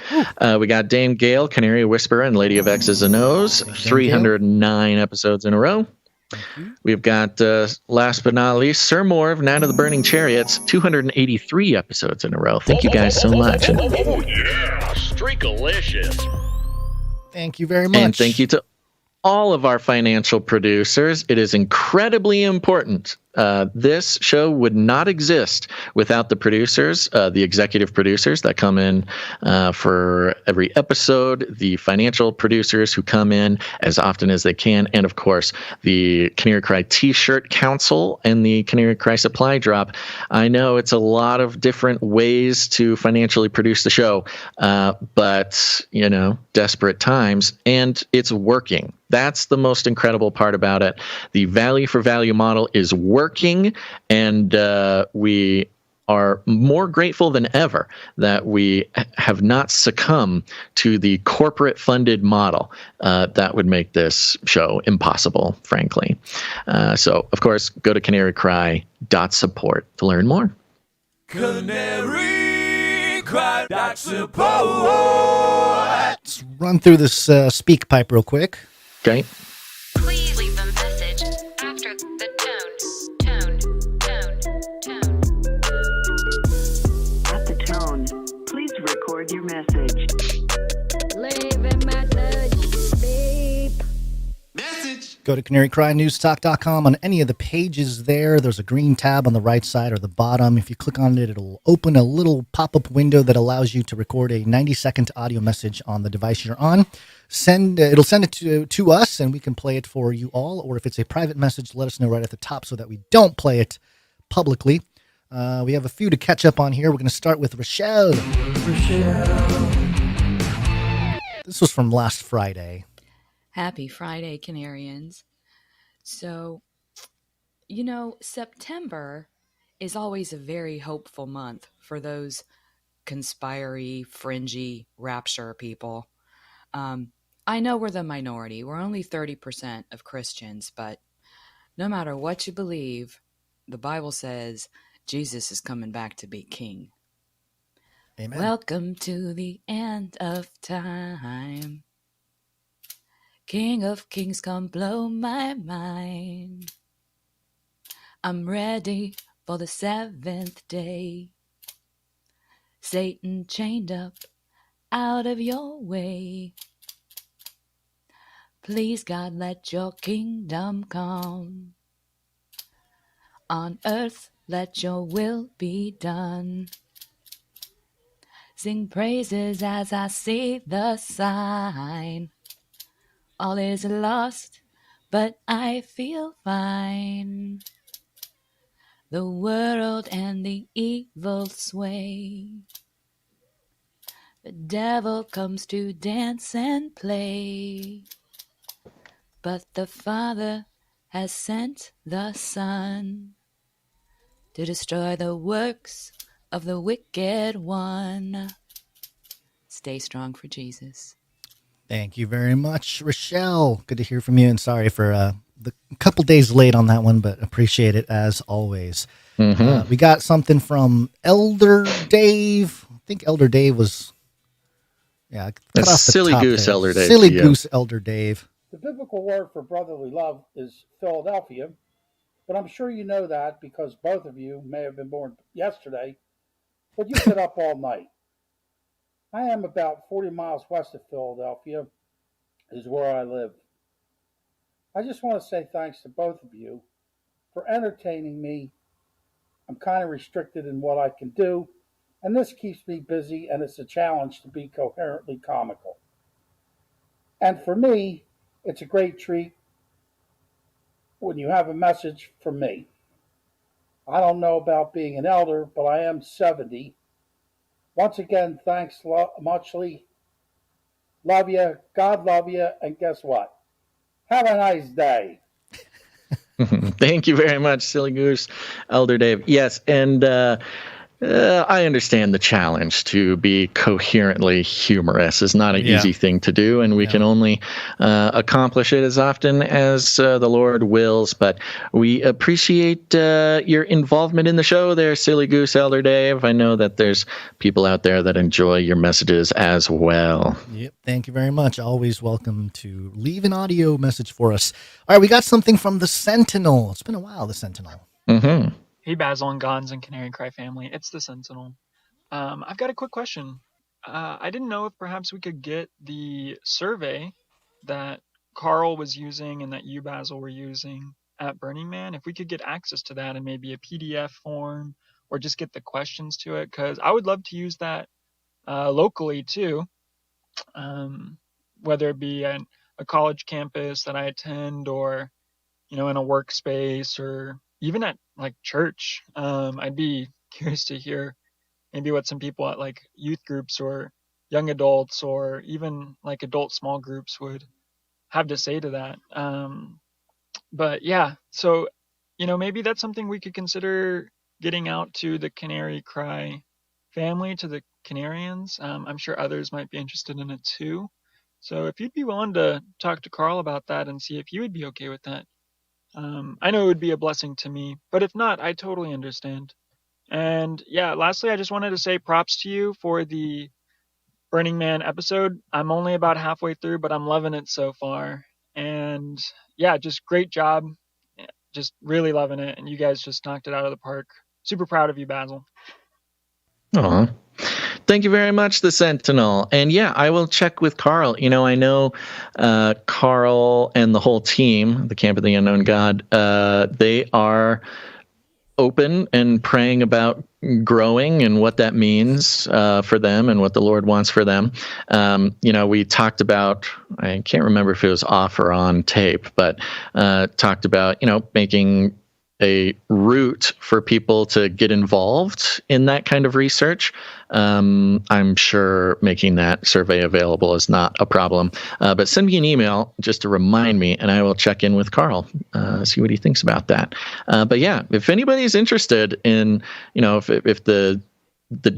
We got Dame Gale, Canary Whisperer, and Lady of X's and O's. 309 episodes in a row. We've got, last but not least, Sir Moore of Night of the Burning Chariots, 283 episodes in a row. Thank you guys so much. Yeah, Streakalicious. Thank you very much. And thank you to all of our financial producers. It is incredibly important. This show would not exist without the producers, the executive producers that come in for every episode, the financial producers who come in as often as they can, and of course, the Canary Cry T-shirt Council and the Canary Cry Supply Drop. I know it's a lot of different ways to financially produce the show, but, desperate times, and it's working. That's the most incredible part about it. The value for value model is working, and we are more grateful than ever that we have not succumbed to the corporate funded model that would make this show impossible, frankly. So, of course, go to canarycry.support to learn more. Canarycry.support. Let's run through this speak pipe real quick. Okay. Please leave a message after the tone. At the tone, please record your message. Leave a message. Beep. Message. Go to canarycrynewstalk.com. On any of the pages there's a green tab on the right side or the bottom. If you click on it, it'll open a little pop-up window that allows you to record a 90-second audio message on the device you're on. It'll send it to us, and we can play it for you all. Or if it's a private message, let us know right at the top so that we don't play it publicly. We have a few to catch up on here. We're going to start with Rochelle. This was from last Friday. Happy Friday, Canarians. So, September is always a very hopeful month for those conspiry, fringy, rapture people. I know we're the minority. We're only 30% of Christians, but no matter what you believe, the Bible says Jesus is coming back to be king. Amen. Welcome to the end of time. King of kings, come blow my mind. I'm ready for the seventh day. Satan chained up out of your way. Please, God, let your kingdom come. On earth, let your will be done. Sing praises as I see the sign. All is lost, but I feel fine. The world and the evil sway. The devil comes to dance and play. But the Father has sent the Son to destroy the works of the wicked one. Stay strong for Jesus. Thank you very much, Rochelle. Good to hear from you, and sorry for the couple days late on that one, but appreciate it as always. Mm-hmm. We got something from Elder Dave. I think Elder Dave was, cut That's off the Silly top Goose there. Elder Dave. Silly Goose Elder Dave. The biblical word for brotherly love is Philadelphia, but I'm sure you know that because both of you may have been born yesterday, but you sit up all night. I am about 40 miles west of Philadelphia, is where I live. I just want to say thanks to both of you for entertaining me. I'm kind of restricted in what I can do, and this keeps me busy, and it's a challenge to be coherently comical. And for me, it's a great treat when you have a message from me. I don't know about being an elder, but I am 70. Once again, thanks muchly. Love you. God love you. And guess what? Have a nice day. Thank you very much, Silly Goose Elder Dave. Yes, and I understand the challenge to be coherently humorous is not an easy thing to do, and we can only accomplish it as often as the Lord wills. But we appreciate your involvement in the show there, Silly Goose Elder Dave. I know that there's people out there that enjoy your messages as well. Yep, thank you very much. Always welcome to leave an audio message for us. All right, we got something from the Sentinel. It's been a while, the Sentinel. Mm-hmm. Hey, Basil and Gons and Canary Cry family, it's the Sentinel. I've got a quick question. I didn't know if perhaps we could get the survey that Carl was using and that you, Basil, were using at Burning Man, if we could get access to that in maybe a PDF form or just get the questions to it, because I would love to use that locally too, whether it be at a college campus that I attend or, in a workspace or even at like church. I'd be curious to hear maybe what some people at like youth groups or young adults or even like adult small groups would have to say to that. But yeah, so, maybe that's something we could consider getting out to the Canary Cry family, to the Canarians. I'm sure others might be interested in it too. So if you'd be willing to talk to Carl about that and see if he would be okay with that. I know it would be a blessing to me, but if not, I totally understand. And yeah, lastly, I just wanted to say props to you for the Burning Man episode. I'm only about halfway through, but I'm loving it so far. And yeah, just great job. Just really loving it. And you guys just knocked it out of the park. Super proud of you, Basil. Aw. Thank you very much, the Sentinel. And yeah, I will check with Carl. I know Carl and the whole team, the Camp of the Unknown God, they are open and praying about growing and what that means for them and what the Lord wants for them. We talked about, I can't remember if it was off or on tape, but talked about, making a route for people to get involved in that kind of research. I'm sure making that survey available is not a problem. But send me an email just to remind me, and I will check in with Carl, see what he thinks about that. But yeah, if anybody's interested in, if the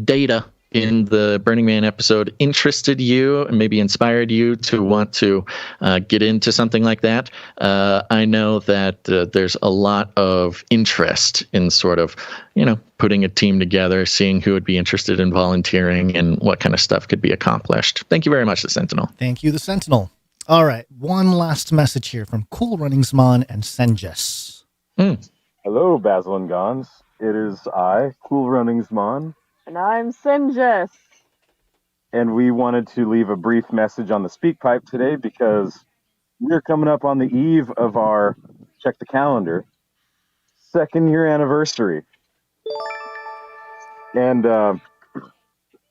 data in the Burning Man episode interested you and maybe inspired you to want to get into something like that, I know that there's a lot of interest in sort of, putting a team together, seeing who would be interested in volunteering and what kind of stuff could be accomplished. Thank you very much, the Sentinel. Thank you, the Sentinel. All right, one last message here from Cool Runningsman and Senjus. Hello, Basil and Gons. It is I, Cool Runningsman. And I'm Senjus. And we wanted to leave a brief message on the speak pipe today because we're coming up on the eve of our, check the calendar, 2nd year anniversary. And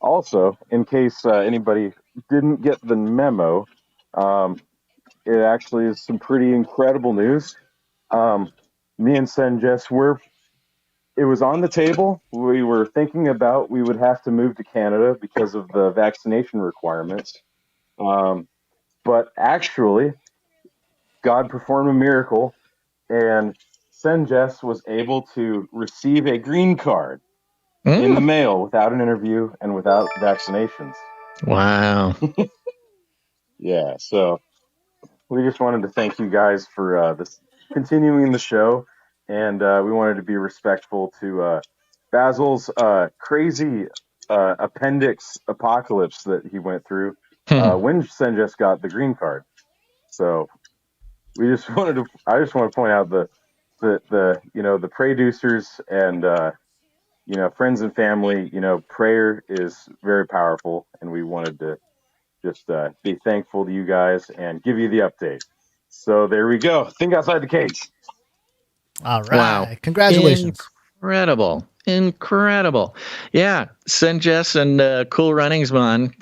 also, in case anybody didn't get the memo, it actually is some pretty incredible news. Me and Senjess, it was on the table. We were thinking about we would have to move to Canada because of the vaccination requirements. But actually, God performed a miracle, and Senjess was able to receive a green card in the mail without an interview and without vaccinations. Wow. Yeah, so we just wanted to thank you guys for this continuing the show, and we wanted to be respectful to Basil's crazy appendix apocalypse that he went through when Senjess got the green card. So I just want to point out the producers and friends and family. Prayer is very powerful, and we wanted to just be thankful to you guys and give you the update. So there we go. Think outside the cage. All right. Wow. Congratulations. Incredible. Yeah. Senjess and Cool Runnings Man,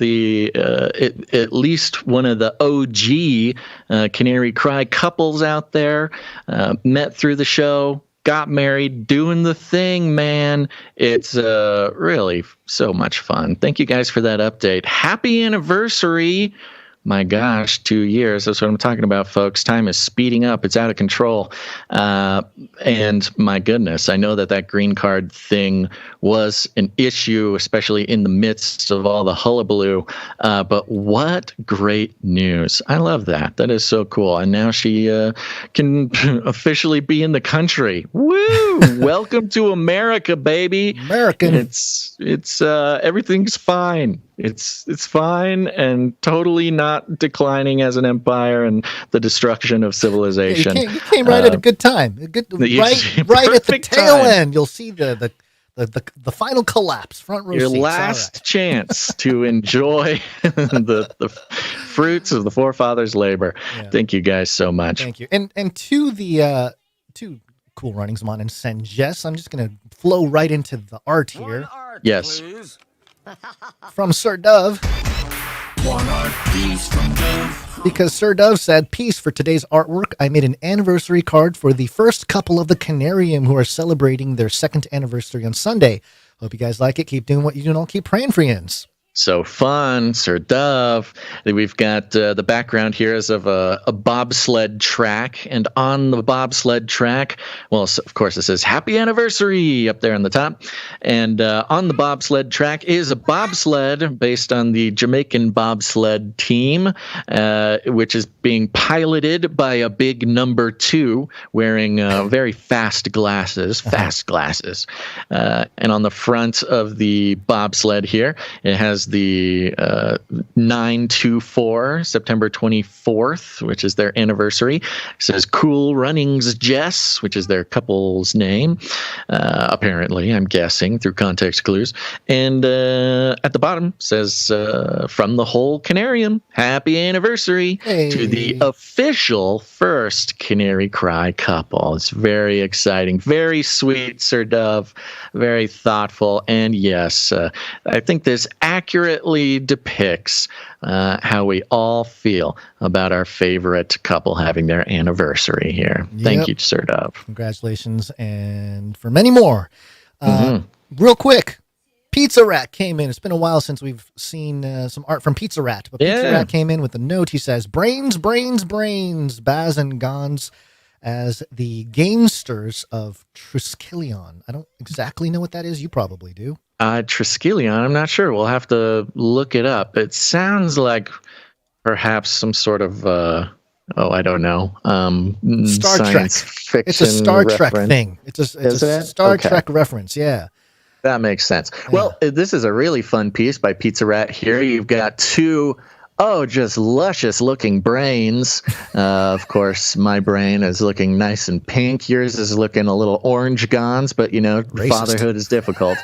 at least one of the OG Canary Cry couples out there, met through the show, got married, doing the thing, man. It's really so much fun. Thank you guys for that update. Happy anniversary. My gosh, 2 years. That's what I'm talking about, folks. Time is speeding up. It's out of control. And my goodness, I know that green card thing was an issue, especially in the midst of all the hullabaloo. But what great news. I love that. That is so cool. And now she can officially be in the country. Woo! Welcome to America, baby. American. It's everything's fine. It's fine and totally not declining as an empire and the destruction of civilization. You came right at a good time. Right at the tail end. You'll see the final collapse. Front row Your seats. last chance to enjoy the fruits of the forefathers' labor. Yeah. Thank you guys so much. Thank you. And to the to Cool Runnings Man and Senjess, I'm just going to flow right into the art here. Yes. Please. From Sir Dove. One art piece from Dove. Because Sir Dove said, peace for today's artwork. I made an anniversary card for the first couple of the Canarium who are celebrating their 2nd anniversary on Sunday. Hope you guys like it. Keep doing what you do and I'll keep praying for yins. So fun, Sir Dove. We've got the background here is of a bobsled track, and on the bobsled track, well, of course, it says "Happy Anniversary" up there on the top, and on the bobsled track is a bobsled based on the Jamaican bobsled team, which is being piloted by a big number 2 wearing very fast glasses, and on the front of the bobsled here, it has the 924, September 24th, which is their anniversary. It says Cool Runnings Jess, which is their couple's name, apparently, I'm guessing, through context clues. And at the bottom says, from the whole Canarium, happy anniversary to the official first Canary Cry couple. It's very exciting, very sweet, Sir Dove, very thoughtful. And yes, I think this accurately depicts how we all feel about our favorite couple having their anniversary here. Yep. Thank you, Sir Dove. Congratulations, and for many more. Real quick, Pizza Rat came in. It's been a while since we've seen some art from Pizza Rat, but Pizza Rat came in with a note. He says, brains, Baz and Gons as the gamesters of Triskelion. I don't exactly know what that is. You probably do. Triskelion, I'm not sure. We'll have to look it up. It sounds like perhaps some sort of, I don't know, Star science Trek. fiction It's a Star Trek reference. thing. It's a Star Trek reference, yeah. That makes sense. Yeah. Well, this is a really fun piece by Pizza Rat here. You've got 2... just luscious looking brains. Of course, my brain is looking nice and pink. Yours is looking a little orange, Gons, but, Racist. Fatherhood is difficult.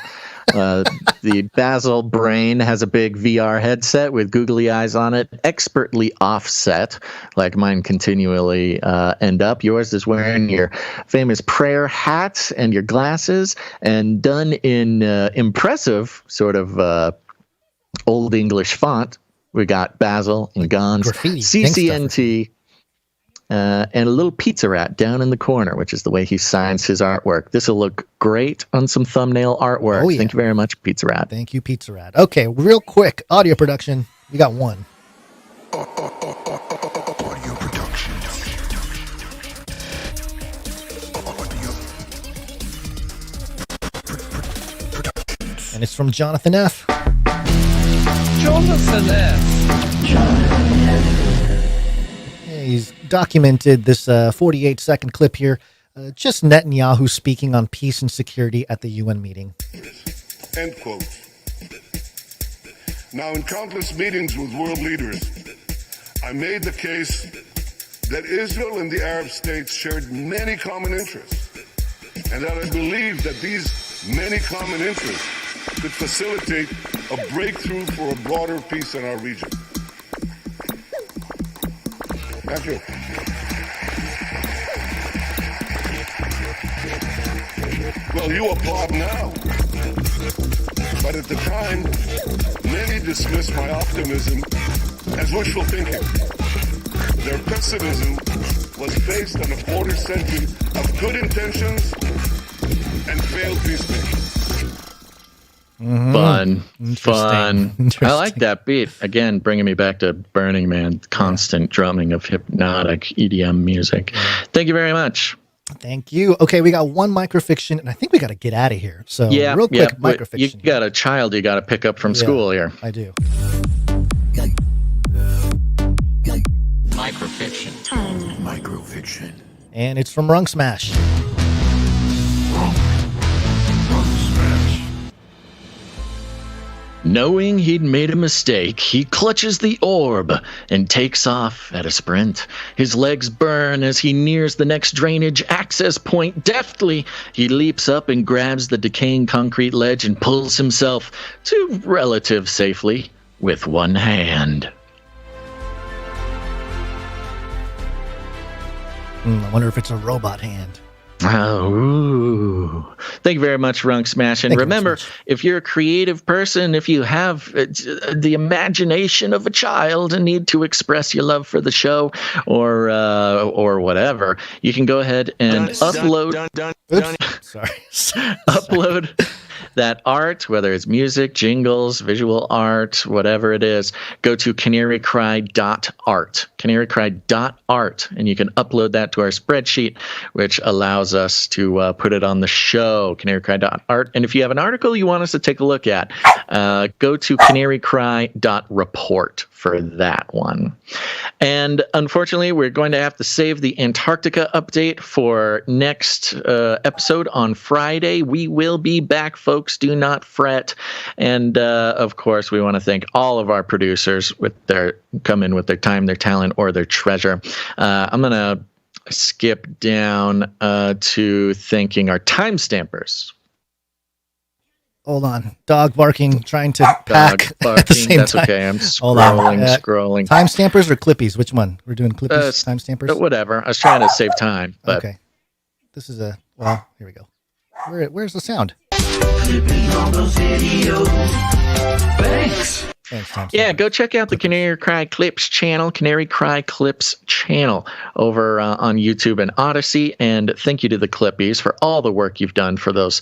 The Basil brain has a big VR headset with googly eyes on it, expertly offset, like mine continually end up. Yours is wearing your famous prayer hat and your glasses, and done in impressive sort of Old English font. We got Basil and Gons, CCNT, and a little pizza rat down in the corner, which is the way he signs his artwork. This will look great on some thumbnail artwork. Oh, yeah. Thank you very much, Pizza Rat. Thank you, Pizza Rat. Okay, real quick, audio production. We got one. Audio production. And it's from Jonathan F. Jonathan F. Yeah, he's documented this 48-second clip here. Just Netanyahu speaking on peace and security at the UN meeting. End quote. Now, in countless meetings with world leaders, I made the case that Israel and the Arab states shared many common interests, and that I believe that these many common interests could facilitate a breakthrough for a broader peace in our region. Thank you. Well, you applaud now. But at the time, many dismissed my optimism as wishful thinking. Their pessimism was based on a quarter century of good intentions and failed peacemaking. Fun. I like that beat. Again, bringing me back to Burning Man, constant drumming of hypnotic EDM music. Thank you very much. Thank you. Okay, we got one microfiction, and I think we got to get out of here. So, real quick, microfiction. You got a child you got to pick up from school here. I do. Microfiction. And it's from Rung Smash. Knowing he'd made a mistake, he clutches the orb and takes off at a sprint. His legs burn as he nears the next drainage access point. Deftly, he leaps up and grabs the decaying concrete ledge and pulls himself to relative safely with one hand. I wonder if it's a robot hand. Oh, thank you very much, Runk Smash. And remember, if you're a creative person, if you have the imagination of a child and need to express your love for the show or whatever, you can go ahead and upload. Upload that art, whether it's music, jingles, visual art, whatever it is. Go to canarycry.art, canarycry.art, and you can upload that to our spreadsheet, which allows us to put it on the show, canarycry.art. And if you have an article you want us to take a look at, go to canarycry.report for that one. And unfortunately, we're going to have to save the Antarctica update for next episode on Friday. We will be back, folks. Do not fret. And of course, we want to thank all of our producers with their time, their talent, or their treasure. I'm going to skip down to thanking our timestampers. Hold on. Dog barking, trying to pack at the same That's time. Okay. I'm scrolling. Timestampers or Clippies? Which one? We're doing Clippies, timestampers? Whatever. I was trying to save time. But. Okay. This is here we go. Where's the sound? Clipping all those videos. Thanks. Yeah, go check out the Canary Cry Clips channel, Canary Cry Clips channel over on YouTube and Odyssey. And thank you to the Clippies for all the work you've done for those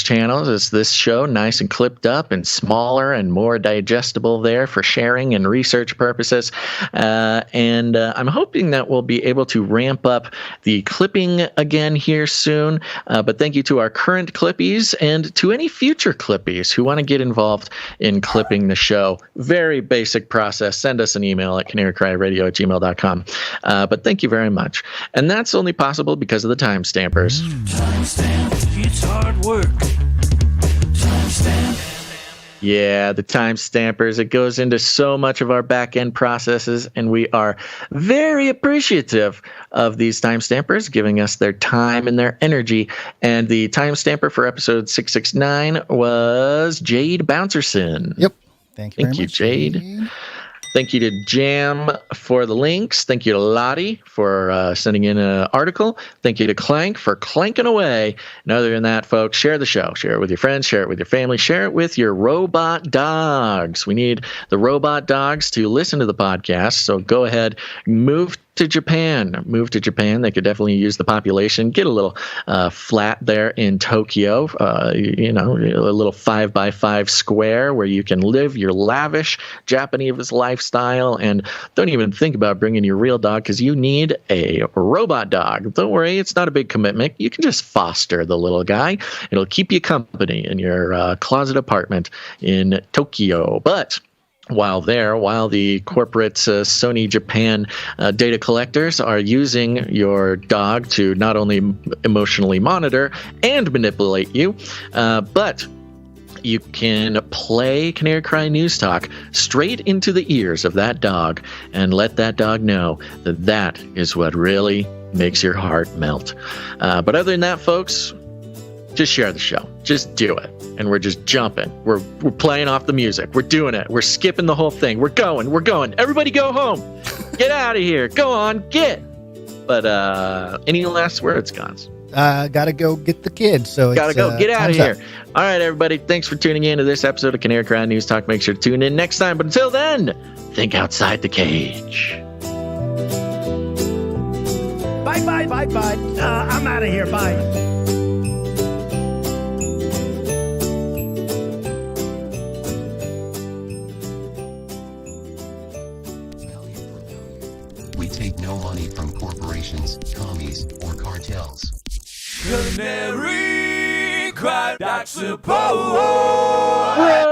channels. Is this show nice and clipped up and smaller and more digestible there for sharing and research purposes? And I'm hoping that we'll be able to ramp up the clipping again here soon. But thank you to our current Clippies and to any future Clippies who want to get involved in clipping the show. Very basic process. Send us an email at canarycryradio@gmail.com. But thank you very much. And that's only possible because of the timestampers. Timestamp, it's hard work. Timestamp. Yeah, the time stampers. It goes into so much of our back-end processes, and we are very appreciative of these time stampers giving us their time and their energy. And the time stamper for episode 669 was Jade Bouncerson. Yep. Thank you very much, Jade. Thank you to Jam for the links. Thank you to Lottie for sending in an article. Thank you to Clank for clanking away. And other than that, folks, share the show. Share it with your friends. Share it with your family. Share it with your robot dogs. We need the robot dogs to listen to the podcast. So go ahead, move to Japan. Move to Japan. They could definitely use the population. Get a little flat there in Tokyo. A little 5x5 square where you can live your lavish Japanese lifestyle, and don't even think about bringing your real dog because you need a robot dog. Don't worry, it's not a big commitment. You can just foster the little guy. It'll keep you company in your closet apartment in Tokyo. But while the corporate Sony Japan data collectors are using your dog to not only emotionally monitor and manipulate you, but you can play Canary Cry News Talk straight into the ears of that dog and let that dog know that that is what really makes your heart melt. But other than that, folks, just share the show. Just do it. And we're just jumping. We're playing off the music. We're doing it. We're skipping the whole thing. We're going. Everybody go home. Get out of here. Go on. Get. But any last words, Gons? Gotta go get the kids. So gotta go. Get out of here. Up. All right, everybody. Thanks for tuning in to this episode of Canary Cry News Talk. Make sure to tune in next time. But until then, think outside the cage. Bye. I'm out of here. Bye. Take no money from corporations, commies, or cartels. Canary cry, that's a power.